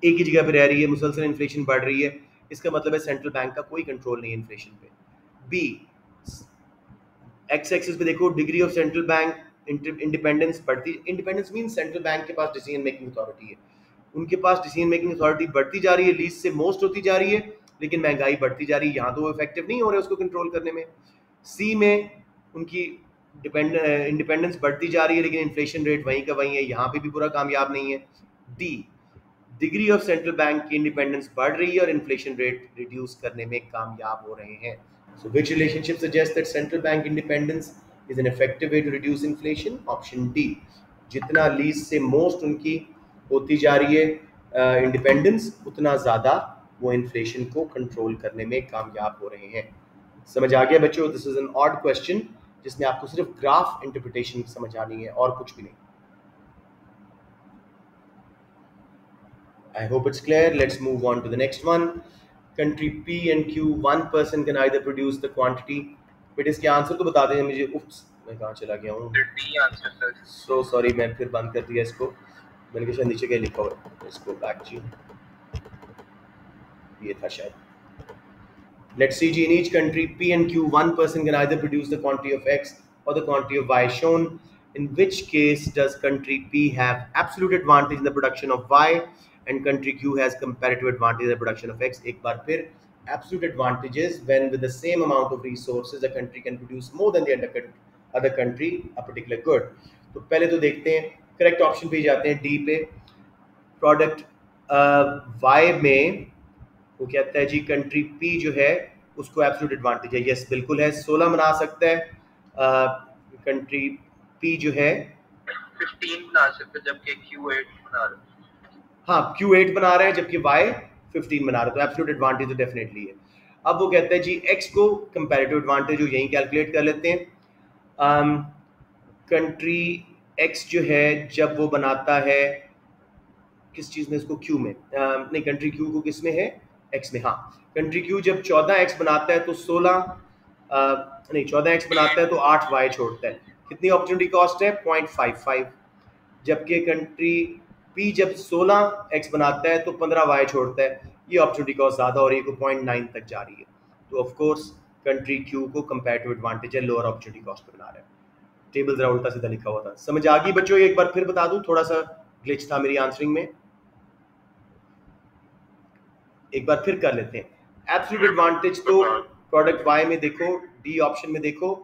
एक ही जगह पे रह रही है, मुसलसल इन्फ्लेशन बढ़ रही है, इसका मतलब है सेंट्रल बैंक का कोई कंट्रोल नहीं है इन्फ्लेशन पे। बी, एक्स एक्सिस पे देखो, degree of central bank independence बढ़ती, इंडिपेंडेंस मीन सेंट्रल बैंक के पास डिसीजन मेकिंग अथॉरिटी है, उनके पास डिसीजन मेकिंग अथॉरिटी बढ़ती जा रही है, लीस्ट से मोस्ट होती जा रही है, लेकिन महंगाई बढ़ती जा रही है, यहाँ तो वो इफेक्टिव नहीं हो रहे उसको कंट्रोल करने में। सी में उनकी इंडिपेंडेंस बढ़ती जा रही है लेकिन इन्फ्लेशन रेट वहीं का वहीं है, यहाँ पे भी पूरा कामयाब नहीं है। D, degree of central bank की इंडिपेंडेंस बढ़ रही है और इन्फ्लेशन रेट रिड्यूस करने में कामयाब हो रहे हैं। So which relationship suggest that central bank independence is an effective way to reduce inflation? Option D, जितना लीस्ट से मोस्ट उनकी होती जा रही है इंडिपेंडेंस, उतना ज़्यादा वो इन्फ्लेशन को कंट्रोल करने में कामयाब हो रहे हैं। समझ आ गया बच्चों? This is an odd question जिसमें आपको सिर्फ ग्राफ इंटरप्रिटेशन समझ आनी है और कुछ भी नहीं। I hope it's clear. Let's move on to the next one. Country P and Q, one person can either produce the quantity. But इसके आंसर तो बता दें मुझे। उप्स, मैं कहाँ चला गया हूँ? D answer sir. So sorry, मैं फिर बंद कर दिया इसको। मैंने कहा नीचे क्या लिखा हुआ है, इसको बैक जी, ये था शायद। Let's see, in each country P and Q, one person can either produce the quantity of X or the quantity of Y shown. In which case does country P have absolute advantage in the production of Y and country Q has comparative advantage in the production of X? एक बार फिर, absolute advantage is when with the same amount of resources a country can produce more than the other country a particular good. तो पहले तो देखते हैं, correct option पे जाते हैं, डी पे। प्रोडक्ट Y में वो कहता है जी कंट्री पी जो है उसको एब्सोल्यूट एडवांटेज है। यस बिल्कुल है, 16 बना सकता है कंट्री पी जो है 15 बना सकते जबकि Q8 बना रहा है। हाँ, Q8 बना रहा है जबकि Y 15 बना रहा है, तो एब्सोल्यूट एडवांटेज तो डेफिनेटली है। अब वो कहता है जी X को कंपैरेटिव एडवांटेज जो यहीं कैलकुलेट कर लेते हैं। कंट्री X जो है जब वो बनाता है किस चीज़ में, इसको Q में, नहीं कंट्री Q को किस में है, X में। हाँ, कंट्री Q जब 14X बनाता है तो 14X बनाता है तो 8Y छोड़ता है। कितनी अपॉर्चुनिटी कॉस्ट है? 0.55। जबकि कंट्री P जब 16X बनाता है तो 15Y छोड़ता है, ये अपॉर्चुनिटी कॉस्ट ज़्यादा हो रही है, 0.9 तक जा रही है। तो ऑफ कोर्स कंट्री Q को कंपैरेटिव एडवांटेज है, लोअर अपॉर्चुनिटी कॉस्ट पे बना रहा है। टेबल जरा उल्टा सीधा लिखा हुआ था। समझ आ गई बच्चों? एक बार फिर बता दूं, थोड़ा सा ग्लिच था मेरी आंसरिंग में, एक बार फिर कर लेते हैं। एब्सोल्यूट एडवांटेज तो प्रोडक्ट Y में देखो, डी ऑप्शन में देखो,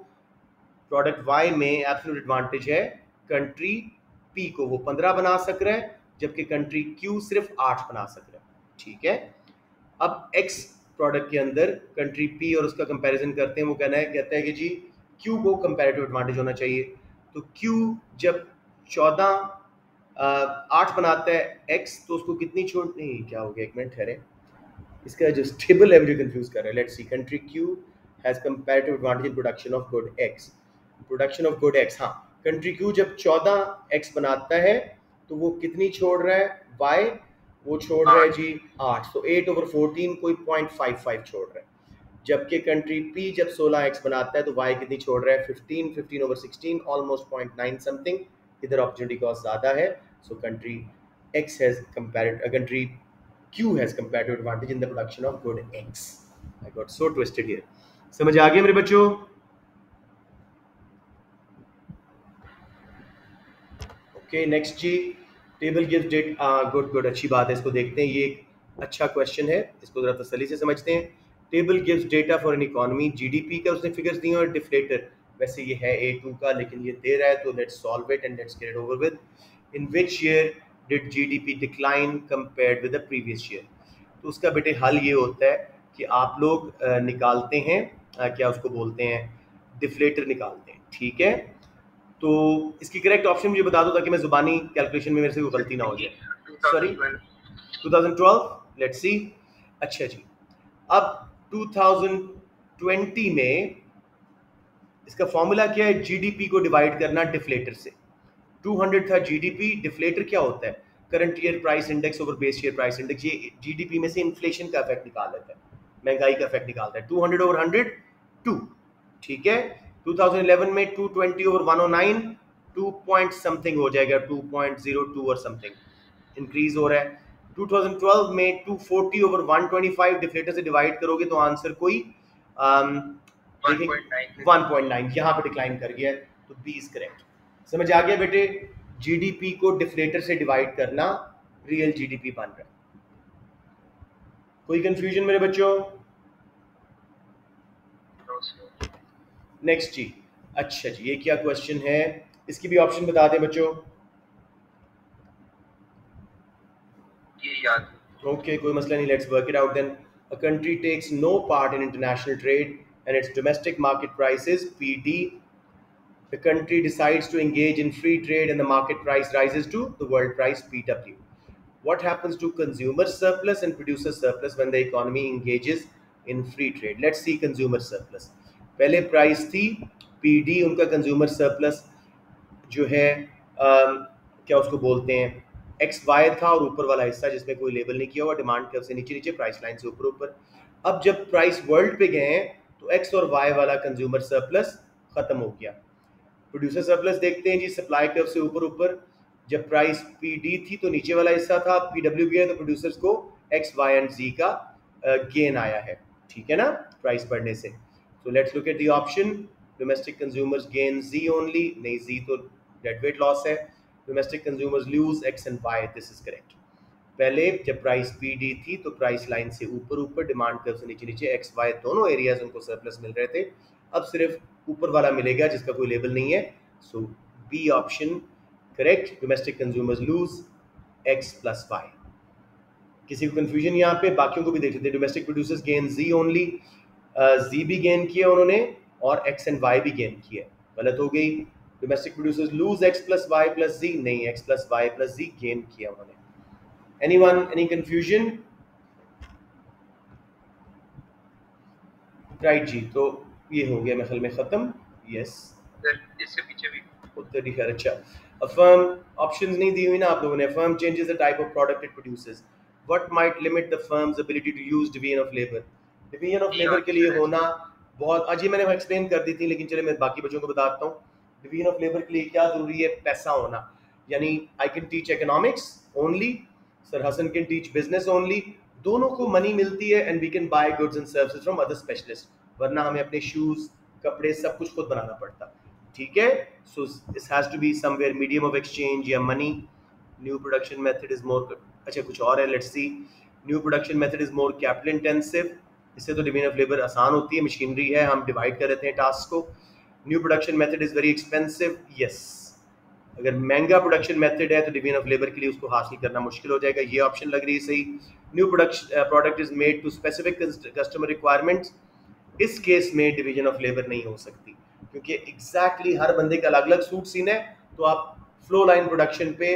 प्रोडक्ट Y में एब्सोल्यूट एडवांटेज है कंट्री P को वो 15 बना सक रहा है जबकि कंट्री Q सिर्फ 8 बना सक रहा है। ठीक है, अब X प्रोडक्ट के अंदर कंट्री P और उसका कंपैरिजन करते हैं। वो कहता है कि जी Q को कंपैरेटिव एडवांटेज होना चाहिए। तो Q जब 8 बनाता है X तो उसको कितनी छूट, नहीं क्या हो गया, एक मिनट ठहरे, इसका जो टेबल है मुझे कंफ्यूज कर रहा है। Let's C, country Q has comparative advantage in production of good X। Production of good X, हाँ, कंट्री Q जब 14X बनाता है तो वो कितनी छोड़ रहा है, Y वो छोड़ रहा है जी 8, तो 8/14 कोई 0.55 छोड़ रहा है। जबकि कंट्री P जब 16X बनाता है तो Y कितनी छोड़ रहा है, 15/16, ऑलमोस्ट 0.9 समथिंग। इधर अपॉर्चुनिटी कॉस्ट ज़्यादा है, सो country X has country Q has comparative advantage in the production of good X. I got so twisted here. समझ आ गया मेरे बच्चों? Okay, next जी, table gives data, good, अच्छी बात है, इसको देखते हैं। ये एक अच्छा क्वेश्चन है, इसको जरा तसल्ली से समझते हैं। Table gives data for an economy, GDP का उसने फिगर्स दिए और डिफ्लेटर, वैसे ये है A2 का लेकिन ये दे रहा है, तो let's solve it and let's get it over with. In which year did GDP decline compared with the previous year? तो उसका बेटे हल ये होता है कि आप लोग निकालते हैं, क्या उसको बोलते हैं, डिफ्लेटर निकालते हैं। ठीक है, तो इसकी करेक्ट ऑप्शन मुझे बता दो ताकि मैं जुबानी कैलकुलेशन में मेरे से कोई गलती ना हो जाए। Sorry, 2012, let's see. अच्छा जी, अब 2020 में इसका फॉर्मूला क्या है, जीडीपी को डिवाइड करना डिफ्लेटर से। 200 था जीडीपी, डिफ्लेटर क्या होता है, current year price index over base year price index. ये जीडीपी में से इन्फ्लेशन का इफेक्ट निकाल लेता है, महंगाई का इफेक्ट निकालता है। 200/100 2, ठीक है। 2011 में 220/109 2 पॉइंट समथिंग हो जाएगा, 2.02 और समथिंग इंक्रीज हो रहा है। 2012 में 240/125 डिफ्लेटर से डिवाइड करोगे तो आंसर कोई 1.9 यहाँ पे डिक्लाइन कर गया, तो बी इज करेक्ट। समझ आ गया बेटे? जीडीपी को डिफ्लेटर से डिवाइड करना, रियल जीडीपी बन रहा है। कोई कंफ्यूजन मेरे बच्चों? नेक्स्ट जी, अच्छा जी, ये क्या क्वेश्चन है, इसकी भी ऑप्शन बता दें बच्चों। ये याद Okay, कोई मसला नहीं, let's work it out then. A country takes no part in international trade and its domestic market prices, PD. The country decides to engage in free trade and the market price rises to the world price, PW. What happens to consumer surplus and producer surplus when the economy engages in free trade? Let's see consumer surplus. पहले price थी PD, उनका consumer surplus जो है क्या उसको बोलते हैं, x Y था और ऊपर वाला हिस्सा जिसमें कोई लेबल नहीं किया हुआ, डिमांड कर्व से नीचे नीचे, प्राइस लाइन से ऊपर ऊपर। अब जब प्राइस वर्ल्ड पे गए हैं तो एक्स और वाई वाला कंज्यूमर सरप्लस खत्म हो गया। प्रोड्यूसर सरप्लस देखते हैं जी, सप्लाई कर्व से ऊपर ऊपर, जब प्राइस पीडी थी तो नीचे वाला हिस्सा था, पीडब्ल्यू गया तो प्रोड्यूसर्स को एक्स वाई एंड जी का गेन आया है, ठीक है ना, प्राइस बढ़ने से। So let's look at the option. Domestic consumers gain Z only. नहीं, Z तो deadweight loss है. Domestic consumers lose X and Y. This is correct. पहले जब प्राइस PD थी तो प्राइस लाइन से ऊपर ऊपर, डिमांड कर्व से नीचे नीचे, X Y दोनों एरियाज उनको सरप्लस मिल रहे थे। अब सिर्फ ऊपर वाला मिलेगा जिसका कोई लेबल नहीं है। So B option correct, domestic consumers lose X plus Y। किसी को कंफ्यूजन यहाँ पे? बाकियों को भी देख लेते हैं। Domestic producers gain Z only, Z भी गेन किया उन्होंने और X एंड Y भी गेन किया, गलत हो गई। Domestic producers lose X plus Y plus Z, नहीं, X plus Y plus Z gain किया उन्होंने। Anyone, any confusion? राइट जी, तो ये हो गया महल में खत्म। यस, इससे पीछे भी उत्तर ही खैर। अच्छा, अफर्म ऑप्शंस नहीं दी हुई ना आप लोगों ने। A firm changes the type of product it produces, what might limit the firm's ability to use division of labour. Division of labour के लिए होना बहुत, आज ये मैंने एक्सप्लेन कर दी थी, लेकिन चले मैं बाकी बच्चों को बताता हूँ। डिवीजन ऑफ लेबर के लिए क्या जरूरी है? पैसा होना, यानी I can teach economics only, sir Hasan can teach business only, दोनों को मनी मिलती है and we can buy goods and services from other specialist, वरना हमें अपने शूज, कपड़े सब कुछ खुद बनाना पड़ता, ठीक है। So this has to be somewhere medium of exchange या money. New production method is more, अच्छा कुछ और है, let's see. New production method is more capital intensive, इससे तो डिवीजन ऑफ लेबर आसान होती है, मशीनरी है, हम डिवाइड कर देते हैं टास्क को। New production method is very expensive, yes, अगर महंगा प्रोडक्शन मेथड है तो डिवीजन ऑफ लेबर के लिए उसको हासिल करना मुश्किल हो जाएगा, ये ऑप्शन लग रही है सही। New product is made to specific customer requirements, इस केस में डिवीजन ऑफ लेबर नहीं हो सकती, क्योंकि एग्जैक्टली हर बंदे का अलग अलग सूट सीना है, तो आप फ्लो लाइन प्रोडक्शन पे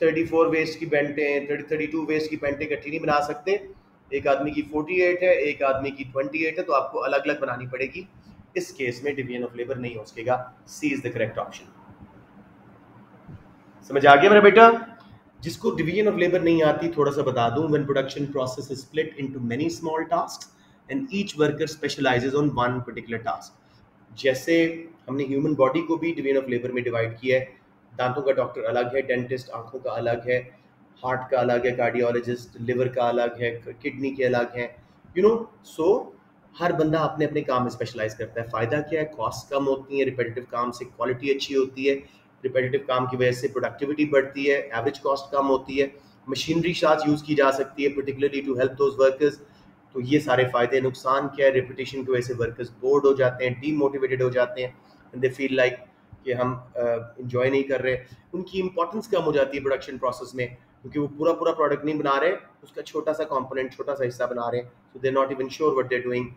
34 वेस्ट की पेंटें, 32 वेस्ट की पेंटें इकट्ठी नहीं बना सकते। एक आदमी की 48 है, एक आदमी की 28 है, तो आपको अलग अलग बनानी पड़ेगी। इस केस में डिवीजन ऑफ लेबर नहीं हो सकेगा। सी इज द करेक्ट ऑप्शन। समझ आ गया मेरा बेटा? जिसको डिवीजन ऑफ लेबर नहीं आती, थोड़ा सा बता दूं, when production process is split into many small tasks and each worker specialises on one particular task. जैसे हमने ह्यूमन बॉडी को भी डिवीजन ऑफ लेबर में डिवाइड किया है, दांतों का डॉक्टर अलग है, डेंटिस्ट, आंखों का अलग है, हार्ट का अलग है, कार्डियोलॉजिस्ट, लिवर का अलग है, किडनी के अलग हैं, यू नो। सो हर बंदा अपने अपने काम में स्पेशलाइज करता है। फ़ायदा क्या है? कॉस्ट कम होती है, रिपीटेटिव काम से क्वालिटी अच्छी होती है, रिपीटेटिव काम की वजह से प्रोडक्टिविटी बढ़ती है, एवरेज कॉस्ट कम होती है, मशीनरी साथ यूज़ की जा सकती है particularly to help those workers. तो ये सारे फ़ायदे। नुकसान क्या है? रिपीटेशन की वजह से वर्कर्स बोर्ड हो जाते हैं, डीमोटिवेटेड हो जाते हैं, एंड दे फील लाइक कि हम इंजॉय नहीं कर रहे। उनकी इंपॉर्टेंस कम हो जाती है प्रोडक्शन प्रोसेस में, क्योंकि वो पूरा पूरा प्रोडक्ट नहीं बना रहे, उसका छोटा सा कंपोनेंट, छोटा सा हिस्सा बना रहे हैं। So they not even sure what they are doing.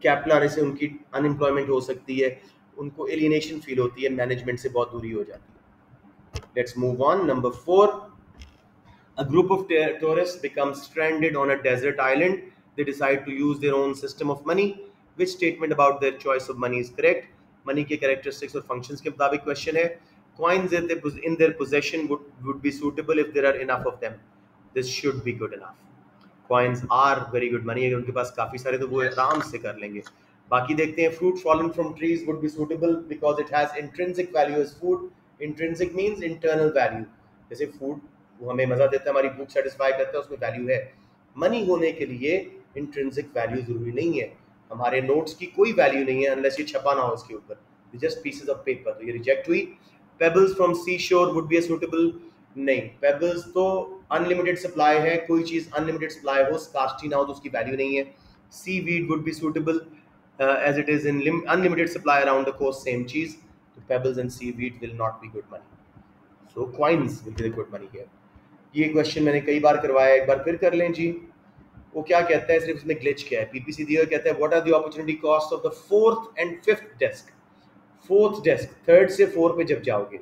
Capital आने से उनकी अनएम्प्लॉयमेंट हो सकती है, उनको एलियनेशन फील होती है, मैनेजमेंट से बहुत दूरी हो जाती है। Let's move on. Number 4, a group of tourists become stranded on a desert island. They decide to use their own system of money. Which statement about their choice of money is correct? Money के characteristics और functions के मुताबिक question है। Coins in their possession would be suitable if there are enough of them. This should be good enough. Coins are very good money. अगर उनके पास काफ़ी सारे तो वो आराम से कर लेंगे। बाकी देखते हैं। Fruit fallen from trees would be suitable because it has intrinsic value as food. Intrinsic means internal value. जैसे food वो हमें मज़ा देता है, हमारी भूख सेटिस्फाई करता है, उसमें वैल्यू है। मनी होने के लिए इंट्रिंसिक वैल्यू ज़रूरी नहीं है। हमारे नोट्स की कोई वैल्यू नहीं है अनलेस ये छपा ना हो उसके ऊपर, जस्ट पीसेस ऑफ पेपर, तो ये रिजेक्ट हुई। Pebbles from sea shore would be a suitable, नहीं, पेबल्स तो अनलिमिटेड सप्लाई है, कोई चीज़ अनलिमिटेड सप्लाई हो, स्कार्सिटी ना हो तो उसकी वैल्यू नहीं है. Sea weed would be suitable as it is in unlimited supply around the coast, same cheese. So pebbles and seaweed will not be good money. So coins will be the good money here. ये question मैंने कई बार करवाया, एक बार फिर कर लें जी. वो क्या कहता है, सिर्फ इसमें ग्लिच क्या है. पीपीसी दिया कहता है what are the opportunity cost of the fourth and fifth desk. Fourth desk, third से 4 पे जब जाओगे,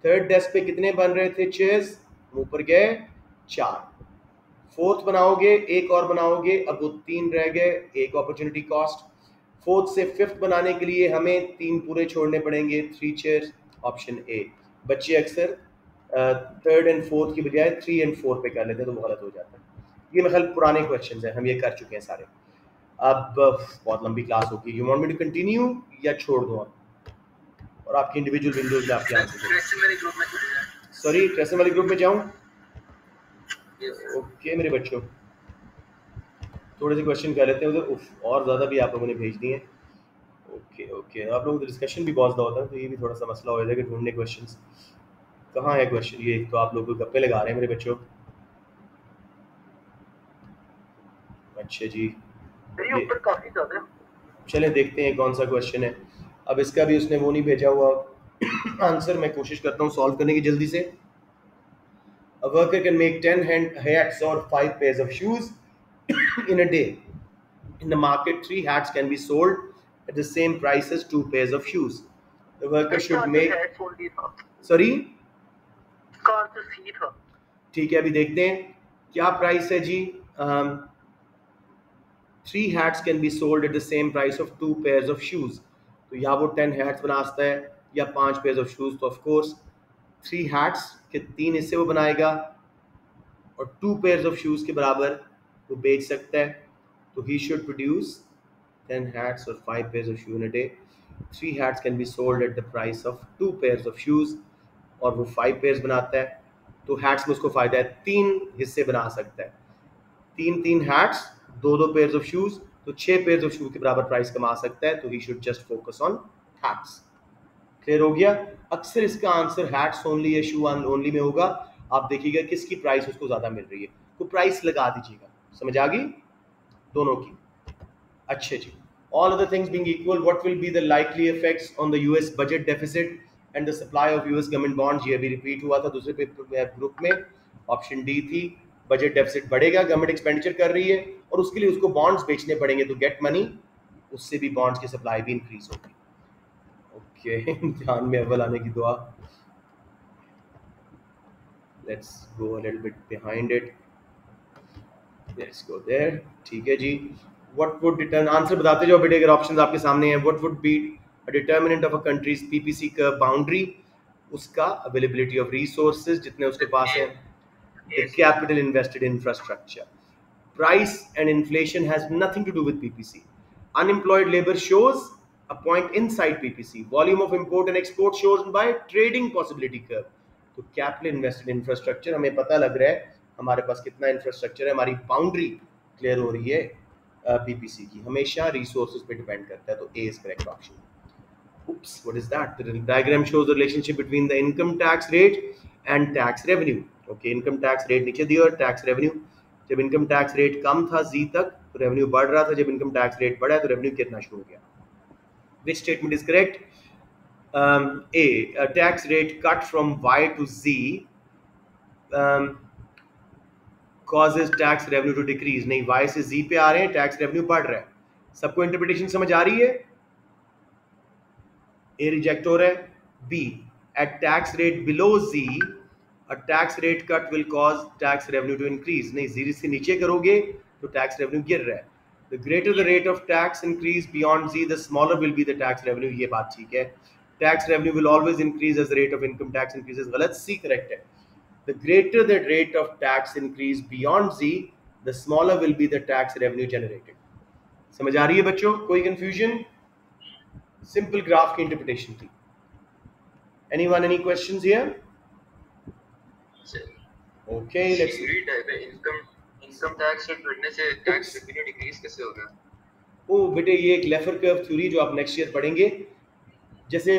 थर्ड डेस्क पे कितने बन रहे थे चेयर्स, ऊपर गए 4. फोर्थ बनाओगे, एक और बनाओगे, अब वो 3 रह गए, एक अपॉर्चुनिटी कॉस्ट. फोर्थ से फिफ्थ बनाने के लिए हमें 3 पूरे छोड़ने पड़ेंगे, 3 चेयर्स. Option A. बच्चे अक्सर थर्ड एंड फोर्थ की बजाय 3 एंड 4 पे कर लेते हैं, तो वो गलत हो जाता है. ये मतलब पुराने क्वेश्चंस हैं, हम ये कर चुके हैं सारे. अब बहुत लंबी क्लास होगी. You want me to continue या छोड़ दूँ आप, और आपकी इंडिविजुअल विंडोज में आपके आंसर. सॉरी, ट्रेसिंग वाले ग्रुप में जाऊँ? ओके मेरे बच्चों, थोड़े से क्वेश्चन कर लेते हैं उधर. और ज़्यादा भी आप लोगों ने भेज दिए. ओके ओके, आप लोगों का डिस्कशन भी बहुत ज़्यादा होता है, तो ये भी थोड़ा सा मसला हो जाएगा कि ढूंढने क्वेश्चंस. कहाँ है क्वेश्चन? ये तो आप लोग गप्पे लगा रहे हैं मेरे बच्चों. अच्छा जी, ऊपर काफी ज्यादा. चलें देखते हैं कौन सा क्वेश्चन है. अब इसका भी उसने वो नहीं भेजा हुआ आंसर. मैं कोशिश करता हूँ सॉल्व करने की जल्दी से. A worker can make 10 hats or 5 pairs of shoes in a day. In the market, 3 hats can be sold at the same price as 2 pairs of shoes. The worker should make. Sorry? ठीक है, अभी देखते हैं क्या price है जी. 3 hats can be sold at the same price of 2 pairs of shoes. तो या वो 10 hats बना सकता है या 5 pairs of shoes. तो of course 3 hats के 3 हिस्से वो बनाएगा और 2 pairs of shoes के बराबर वो बेच सकता है. तो he should produce 10 hats or 5 pairs of shoes in a day. 3 hats can be sold at the price of 2 pairs of shoes. और वो 5 pairs बनाता है, तो hats में उसको फ़ायदा है, 3 हिस्से बना सकता है. 3 hats, 2 pairs of shoes, तो 6 pairs of shoes के बराबर प्राइस कमा सकता है. तो he should just focus on hats. Clear हो गया? अक्सर इसका आंसर हैट्स ओनली या शू ओनली में होगा. आप देखिएगा किसकी प्राइस उसको ज़्यादा मिल रही है, तो प्राइस लगा दीजिएगा. समझ आ गई दोनों की? अच्छे जी. All other things being equal, what will be the likely effects on the US budget deficit and the supply of US government bonds. ये भी रिपीट हुआ था दूसरे पेपर ग्रुप में. ऑप्शन डी थी, बजट डेफिसिट बढ़ेगा, गवर्नमेंट एक्सपेंडिचर कर रही है और उसके लिए उसको बॉन्ड्स बेचने पड़ेंगे टू गेट मनी. उससे भी बॉन्ड्स की सप्लाई भी इंक्रीज होगी. ध्यान में अव्वल आने की दुआ. Let's go a little bit behind it. Let's go there. ठीक है जी. व्हाट वुड डिटरमाइन, आंसर बताते जाओ बेटे अगर ऑप्शंस आपके सामने हैं. What would be a determinant of a country's PPC का बाउंड्री? उसका अवेलेबिलिटी ऑफ रिसोर्सेज, जितने उसके पास हैं. The capital invested in infrastructure. Price and inflation has nothing to do with PPC. Unemployed labor shows a point inside PPC. Volume of import and export shows by trading possibility curve. तो capital invested in infrastructure, हमें पता लग रहा है हमारे पास कितना infrastructure है. हमारी बाउंड्री क्लियर हो रही है PPC की. हमेशा रिसोर्सेज पे डिपेंड करता है. तो A is correct option. Oops, what is that? The diagram shows the relationship between the income tax rate and tax revenue. Okay, income tax rate नीचे दिया और tax revenue. जब इनकम टैक्स रेट कम था जी तक तो रेवेन्यू बढ़ रहा था, जब इनकम टैक्स रेट बढ़ा तो रेवेन्यू गिरना शुरू हो गया. Which statement is correct? A, tax rate cut from Y to G causes tax revenue to decrease. नहीं, y से z पे आ रहे हैं, टैक्स रेवेन्यू बढ़ रहा है. सबको इंटरप्रिटेशन समझ आ रही है? ए रिजेक्ट हो रहा है. B, at tax rate below z a tax rate cut will cause tax revenue to increase. नहीं, जीरो से नीचे करोगे तो टैक्स रेवेन्यू गिर रहा है. The greater the rate of tax increase beyond z, the smaller will be the tax revenue. ये बात ठीक है. Tax revenue will always increase as the rate of income tax increases. गलत, C correct है. The greater the rate of tax increase beyond z, the smaller will be the tax revenue generated. समझ आ रही है बच्चों? कोई confusion? Simple graph की interpretation थी. Anyone, any questions here? Okay, let's income tax rate बढ़ने से टैक्स रेवेन्यू डिक्रीज कैसे हो गया? ओ बेटे, ये एक लेफर कर्व थ्योरी जो आप नेक्स्ट ईयर पढ़ेंगे. जैसे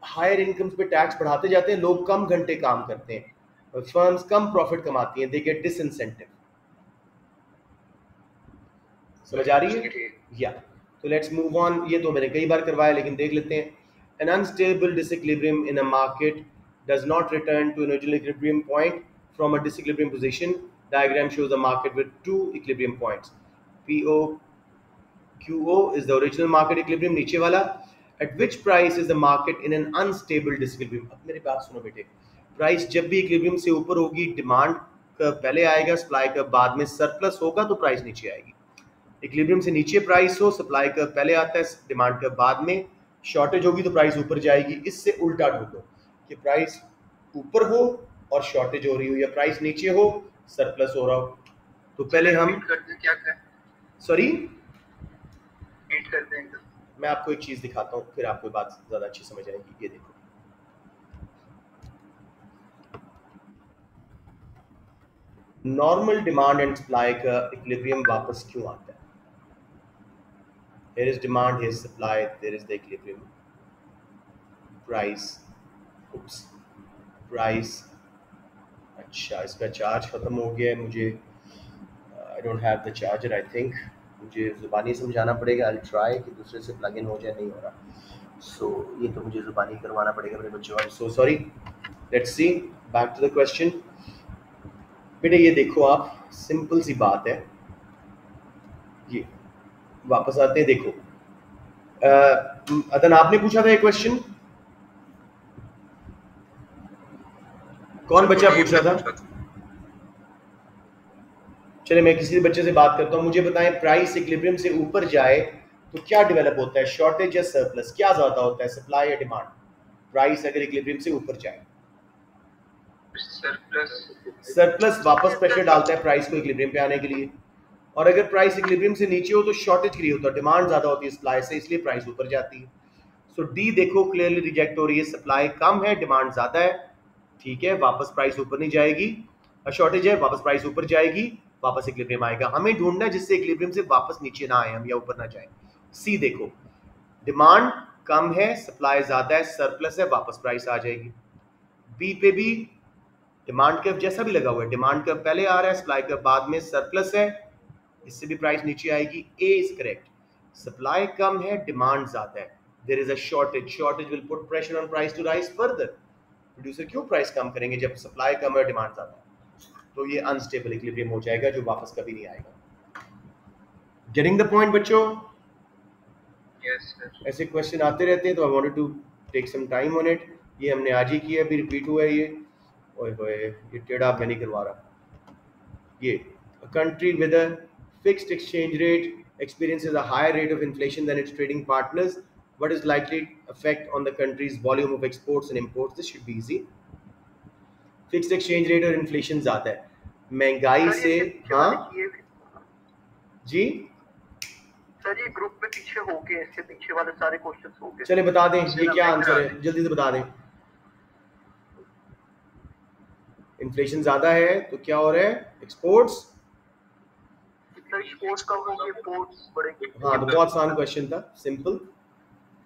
हायर इनकम्स पे टैक्स बढ़ाते जाते हैं, लोग कम घंटे काम करते हैं, फर्म्स कम प्रॉफिट कमाती हैं, दे गेट डिसइंसेंटिव। समझ आ रही है? या तो लेट्स मूव ऑन। ये तो मैंने कई बार करवाया लेकिन देख लेते हैं। An unstable disequilibrium in a market does not return to an original equilibrium point from a disequilibrium position. Diagram shows a market with two equilibrium points. PO QO is the original market equilibrium, नीचे वाला. At which price is the market in an unstable disequilibrium? अब मेरी बात सुनो बेटे, price जब भी equilibrium से ऊपर होगी डिमांड का पहले आएगा, सप्लाई का बाद में, सरप्लस होगा तो प्राइस नीचे आएगी. इक्विलिब्रियम से नीचे प्राइस हो, सप्लाई का पहले आता है, डिमांड का बाद में, शॉर्टेज होगी तो प्राइस ऊपर जाएगी. इससे उल्टा ढूंढो कि प्राइस ऊपर हो और शॉर्टेज हो रही हो, या प्राइस नीचे हो सरप्लस हो रहा हो. तो पहले हम क्या करें? सॉरी रीड कर देंगे. मैं आपको एक चीज दिखाता हूँ, फिर आपको बात ज्यादा अच्छी समझ आएगी. ये देखो, नॉर्मल डिमांड एंड सप्लाई का इक्विलिब्रियम वापस क्यों आता है? Here is demand, here is supply, there is the equilibrium. Price, oops, price. अच्छा, इसका चार्ज खत्म हो गया है. मुझे I don't have the charger, I think. मुझे ज़ुबानी समझाना पड़ेगा. I'll try कि दूसरे से प्लग इन हो जाए, नहीं हो रहा. So ये तो मुझे ज़ुबानी करवाना पड़ेगा मेरे बच्चों. I'm so sorry. Let's see. Back to the question. बेटे ये देखो आप, सिंपल सी बात है. ये वापस आते हैं. देखो अदन आपने पूछा था ये क्वेश्चन, कौन बच्चा पूछ रहा था? चले मैं किसी बच्चे से बात करता हूँ. मुझे बताएं, प्राइस इक्विलिब्रियम से ऊपर जाए तो क्या डेवलप होता है, शॉर्टेज या सरप्लस? क्या ज्यादा होता है, सप्लाई या डिमांड? प्राइस अगर इक्विलिब्रियम से ऊपर जाए, सरप्लस वापस प्रेशर डालता है प्राइस को इक्विलिब्रियम पे आने के लिए. और अगर प्राइस इक्विलिब्रियम से नीचे हो तो शॉर्टेज क्रिएट होता है, डिमांड ज्यादा होती है सप्लाई से, इसलिए प्राइस ऊपर जाती है. सो डी देखो क्लियरली रिजेक्ट हो रही है. सप्लाई कम है, डिमांड ज्यादा है, ठीक है, वापस प्राइस ऊपर नहीं जाएगी. शॉर्टेज है, वापस प्राइस ऊपर जाएगी, वापस इक्विलिब्रियम आएगा. हमें ढूंढना है जिससे इक्विलिब्रियम से वापस नीचे ना आए हम, या ऊपर ना जाए. सी देखो, डिमांड कम है, सप्लाई ज्यादा है, सरप्लस है, वापस प्राइस आ जाएगी. बी पे भी डिमांड कर्व जैसा भी लगा हुआ है, डिमांड कर्व पहले आ रहा है, सप्लाई कर्व बाद में, सरप्लस है, इससे भी प्राइस नीचे आएगी. A is correct. सप्लाई कम है, डिमांड ज्यादा है, there is a shortage. Shortage will put pressure on price to rise further. Producer क्यों प्राइस कम करेंगे जब सप्लाई कम है, डिमांड ज्यादा है? तो ये अनस्टेबल इक्विलिब्रियम हो जाएगा जो वापस कभी नहीं आएगा. गेटिंग द पॉइंट बच्चों? Yes sir. ऐसे क्वेश्चन आते रहते हैं तो I wanted to take some time on it. ये हमने आज ही किया, अभी रिपीट हुआ है ये. ओए होए, ये टेढ़ा मैं नहीं करवा रहा. ये a country with a fixed exchange rate experiences a higher rate of inflation than its trading partners. What is likely effect on the country's volume of exports and imports? This should be easy. Fixed exchange rate और inflation ज़्यादा है, महंगाई से. हाँ जी sir, ये group में पीछे हो गए, इससे पीछे वाले सारे क्वेश्चंस हो गए. चले बता दें ये क्या आंसर है, जल्दी से बता दें. इन्फ्लेशन ज्यादा है तो क्या हो रहा है, एक्सपोर्ट्स. एक्सपोर्ट्स कम होंगे, इंपोर्ट्स बढ़ेंगे. हाँ, तो बहुत आसान क्वेश्चन था, सिंपल.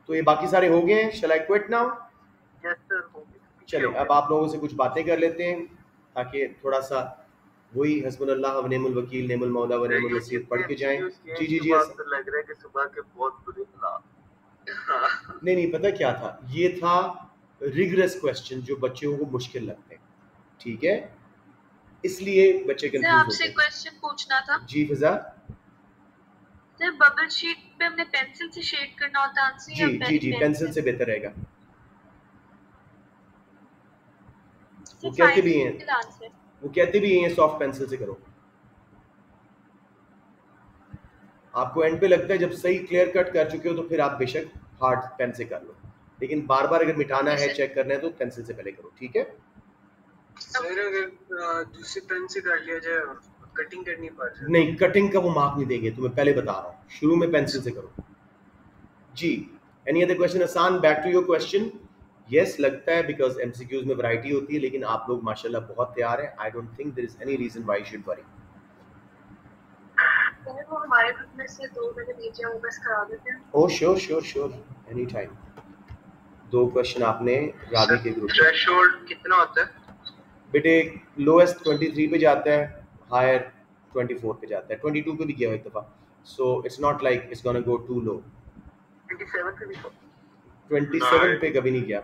तो ये बाकी सारे हो गए हैं. Shall I quit now? Yes sir, हो गए. चले अब आप लोगों से कुछ बातें कर लेते हैं ताकि थोड़ा सा वही हस्बुनल्लाह व निअमल वकील निअमल मौला व निअमल नसीर पढ़ के जाएं. जी जी जी. लग रहा है कि सुबह के बहुत बुरे हालात. नहीं, पता क्या था, ये था रिगरस क्वेश्चन जो बच्चों को मुश्किल लगते हैं, ठीक है, इसलिए बच्चे कंफ्यूज होते हैं. आपसे क्वेश्चन पूछना था. जी फिजा. सर, बबल शीट पे हमने पेंसिल से शेड करना होता है आंसर, या जी जी पेंसिल से बेहतर रहेगा. वो कहते भी हैं सॉफ्ट पेंसिल से करो. आपको एंड पे लगता है जब सही क्लियर कट कर चुके हो तो फिर आप बेशक हार्ड पेन से कर लो, लेकिन बार बार अगर मिटाना है, चेक करना है तो पेंसिल से पहले करो, ठीक है. सर अगर दूसरे पेन से कर लिया जाए और कटिंग करनी पड़ जाए? नहीं, कटिंग का वो मार्क नहीं देंगे, तुम्हें पहले बता रहा हूँ, शुरू में पेंसिल से करो. जी, एनी अदर क्वेश्चन? आसान. Back to your question. Yes, लगता है बिकॉज एमसीक्यूज में वैरायटी होती है, लेकिन आप लोग माशाल्लाह बहुत तैयार हैं. I don't think there is any reason why you should worry. वो हमारे ग्रुप में से 2 मैंने भेजे हैं, वो बस करा देते हैं. Oh sure any time. 2 question आपने रावी के ग्रुप. थ्रेशोल्ड कितना होता है? बेटे लोएस्ट 23 पे जाता है, हायर 24 पे जाता है, 22 पे भी गया एक दफ़ा, so it's not like it's gonna go to low. 27 पे भी तो 27 पे कभी नहीं गया,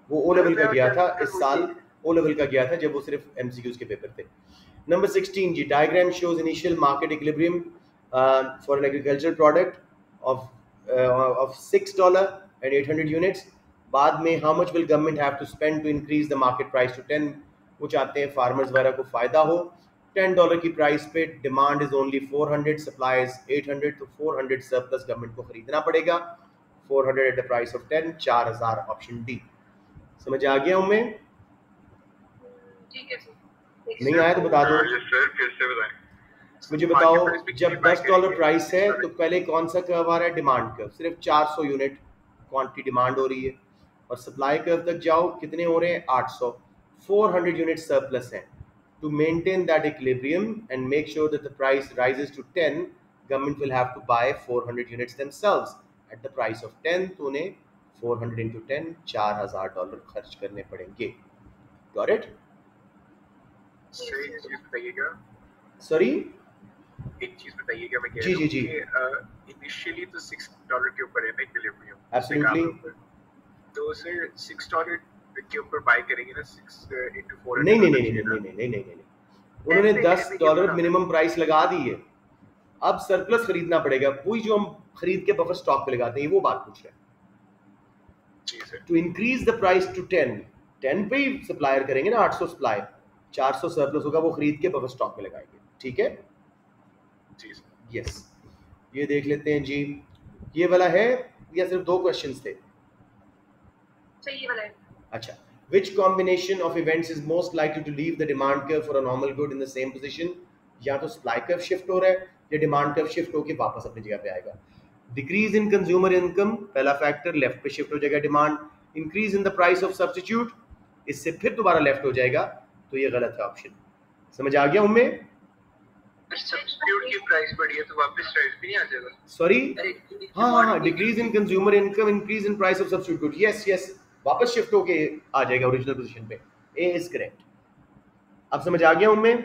वो ओ लेवल का गया था इस साल, ओ लेवल का गया था जब वो सिर्फ एमसीक्यूज के पेपर थे। नंबर 16 जी, diagram shows initial market equilibrium for an agricultural product of $6 and 800 units. बाद में how much will government have to spend to increase the market price to 10। वो चाहते हैं फार्मर्स वगैरह को फायदा हो। $10 की प्राइस पे demand is only 400, supply is 800, तो 400 सरप्लस गवर्नमेंट को खरीदना पड़ेगा। 400 eight the price of 10, 4000 option D. समझ आ गया उम्मीद? ठीक है सर। नहीं आया तो बता दो। सर फिर से बताएं। मुझे बताओ, जब $10 प्राइस है तो पहले कौन सा कर्व आ रहा है? Demand curve. सिर्फ 400 यूनिट क्वांटिटी डिमांड हो रही है, और सप्लाई कर्व तक जाओ, कितने हो रहे हैं? 800। 400 यूनिट सरप्लस हैं। To maintain that equilibrium and make sure that the price rises to 10, government will have to buy 400 units themselves at the price of 10। तो उन्हें 400 into 10, $4000 खर्च करने पड़ेंगे। Got it? सर एक चीज बताइएगा, सॉरी, एक चीज बताइएगा, मैं कह जी, रहा हूँ जी, जी। कि इनिशियली तो $6 के ऊपर है ना इक्विलिब्रियम, Absolutely. तो सर $6 के ऊपर बाय करेंगे ना 6 into 400। नहीं नहीं नहीं नहीं नहीं नहीं नहीं नहीं नहीं, उन्होंने $10 मिनिमम प्राइस लगा दी है। अब सरप्लस खरीदना पड़ेगा, वही जो हम खरीद के बफर स्टॉक पे लगाते हैं, वो बात पूछ रहे हैं। जी sir. To increase the price to 10 पे ही सप्लायर करेंगे ना, 800 सप्लाई, 400 सरप्लस होगा, वो खरीद के बफर स्टॉक में लगाएंगे। ठीक है? जी सर। यस, ये देख लेते हैं जी, ये वाला है या सिर्फ 2 क्वेश्चंस थे? सही वाला है। अच्छा, which combination of events is most likely to leave the demand curve for a normal good in the same position? या तो supply curve shift हो रहा है, या demand curve shift होके वापस अपनी जगह पे आएगा। Decrease in consumer income, पहला फैक्टर, लेफ्ट पे शिफ्ट हो जाएगा demand. Increase in the price of substitute, इससे फिर दोबारा लेफ्ट हो जाएगा, तो ये गलत है ऑप्शन। समझ आ गया उम्मीद? सब्स्टिट्यूट की प्राइस बढ़ी है तो वापस प्राइस भी नहीं आ जाएगा। सॉरी, हाँ, decrease in consumer income, increase in price of substitute, yes yes, वापस शिफ्ट होके आ जाएगा ओरिजिनल पोजीशन पे। ए इज करेक्ट। अब समझ आ गया उनमें?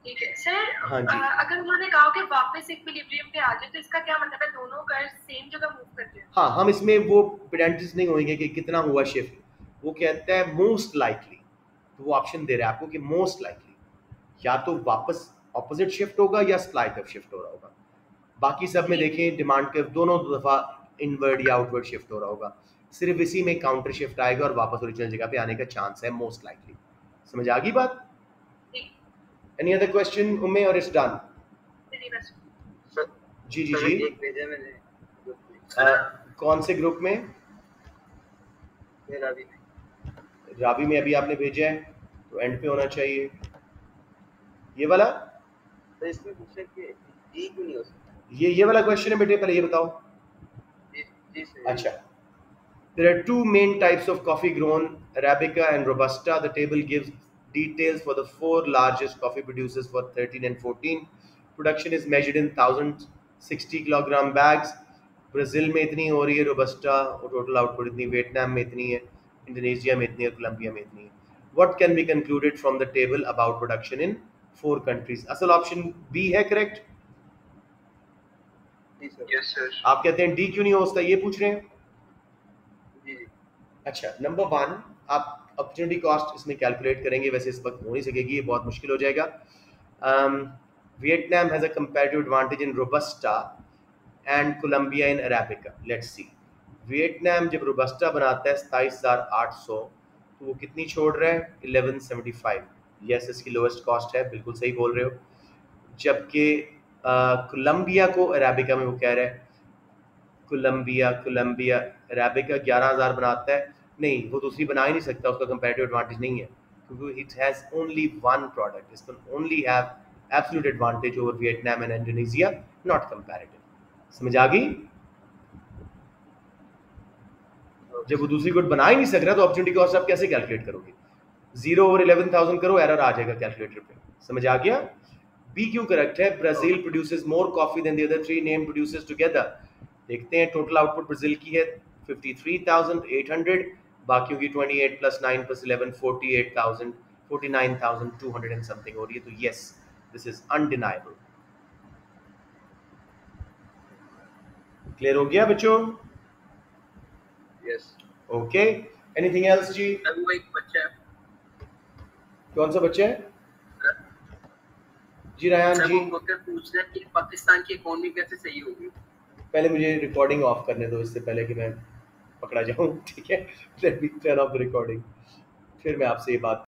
ठीक है सर। हाँ जी। अगर उन्होंने कहा कि वापस इक्विलिब्रियम पे आ जाए, तो इसका क्या मतलब है? दोनों कर्व सेम जगह मूव करते हैं? हाँ, हम इसमें वो पेडेंटिस नहीं होंगे कि कितना हुआ शिफ्ट। वो कहता है मोस्ट लाइकली, तो वो ऑप्शन दे रहा है आपको कि मोस्ट लाइकली या तो वापस ऑपोजिट शिफ्ट होगा या सप्लाई कर्व शिफ्ट हो रहा होगा। बाकी सब में देखें डिमांड कर्व दोनों दफ़ा इनवर्ड या आउटवर्ड शिफ्ट हो रहा होगा, सिर्फ इसी में काउंटर शिफ्ट आएगा और वापस ओरिजिनल जगह पे आने का चांस है मोस्ट लाइकली। समझ आ गई बात? एनी अदर क्वेश्चन उम्मे, और इट्स डन? जी जी जी। एक भेजा मैंने कौन से ग्रुप में? मेरा भी रावी में अभी आपने भेजा है, तो एंड पे होना चाहिए ये वाला। तो इसमें पूछा कि डी क्यों नहीं हो सकता? ये वाला क्वेश्चन है बेटे, पहले ये बताओ। जी सर। अच्छा, there are 2 main types of coffee grown, Arabica and Robusta. The table gives details for the 4 largest coffee producers for 13 and 14. Production is measured in 1060 kilogram bags. Brazil में इतनी हो रही है रोबस्टा, और टोटल आउटपुट इतनी, Vietnam में इतनी है, इंडोनेशिया में इतनी है, कोलंबिया में इतनी है। What can be concluded from the table about production in 4 countries? असल ऑप्शन बी है करेक्ट। जी सर। Yes sir. आप कहते हैं डी क्यों नहीं हो सकता, ये पूछ रहे हैं? जी जी। अच्छा, नंबर 1 आप अपॉर्चुनिटी कॉस्ट इसमें कैलकुलेट करेंगे, वैसे इस वक्त हो नहीं सकेगी, ये बहुत मुश्किल हो जाएगा। Vietnam has a comparative advantage in robusta and Colombia in arabica. Let's see, Vietnam जब रोबस्टा बनाता है 27,800, तो वो कितनी छोड़ रहा है? 1175। यस, इसकी लोएस्ट कॉस्ट है, बिल्कुल सही बोल रहे हो। जबकि कोलंबिया को अरेबिका में वो कह रहा है, कोलंबिया अरेबिका 11,000 बनाता है, नहीं वो दूसरी बना ही नहीं सकता, उसका कंपैरेटिव एडवांटेज नहीं है, क्योंकि it has only 1 product, it can only have absolute advantage over Vietnam and Indonesia, not comparative. समझ आ गई? जब वो दूसरी गुड बना ही नहीं सक रहा, तो अपॉर्चुनिटी कॉस्ट आप कैसे कैलकुलेट करोगे? 0 over 11,000 करो, एरर आ जाएगा कैलकुलेटर पे। समझ आ गया? बी क्यों करेक्ट है? Brazil produces more coffee than the other 3 name producers together. देखते हैं, टोटल आउटपुट ब्राजील की है 53,800, बाकियों की 28 + 9 + 11 48,000 49,200 एंड समथिंग हो रही है। तो yes, this is undeniable. Clear हो गया बच्चों? यस ओके, एनीथिंग एल्स जी? सर वो एक बच्चा है कौन सा बच्चा है जी? रायन सर, जी, वो बोलते पूछ रहे हैं कि पाकिस्तान की इकोनॉमी कैसे सही होगी। पहले मुझे रिकॉर्डिंग ऑफ करने दो इससे पहले कि मैं पकड़ा जाऊं, ठीक है? Let me turn off the recording, फिर मैं आपसे ये बात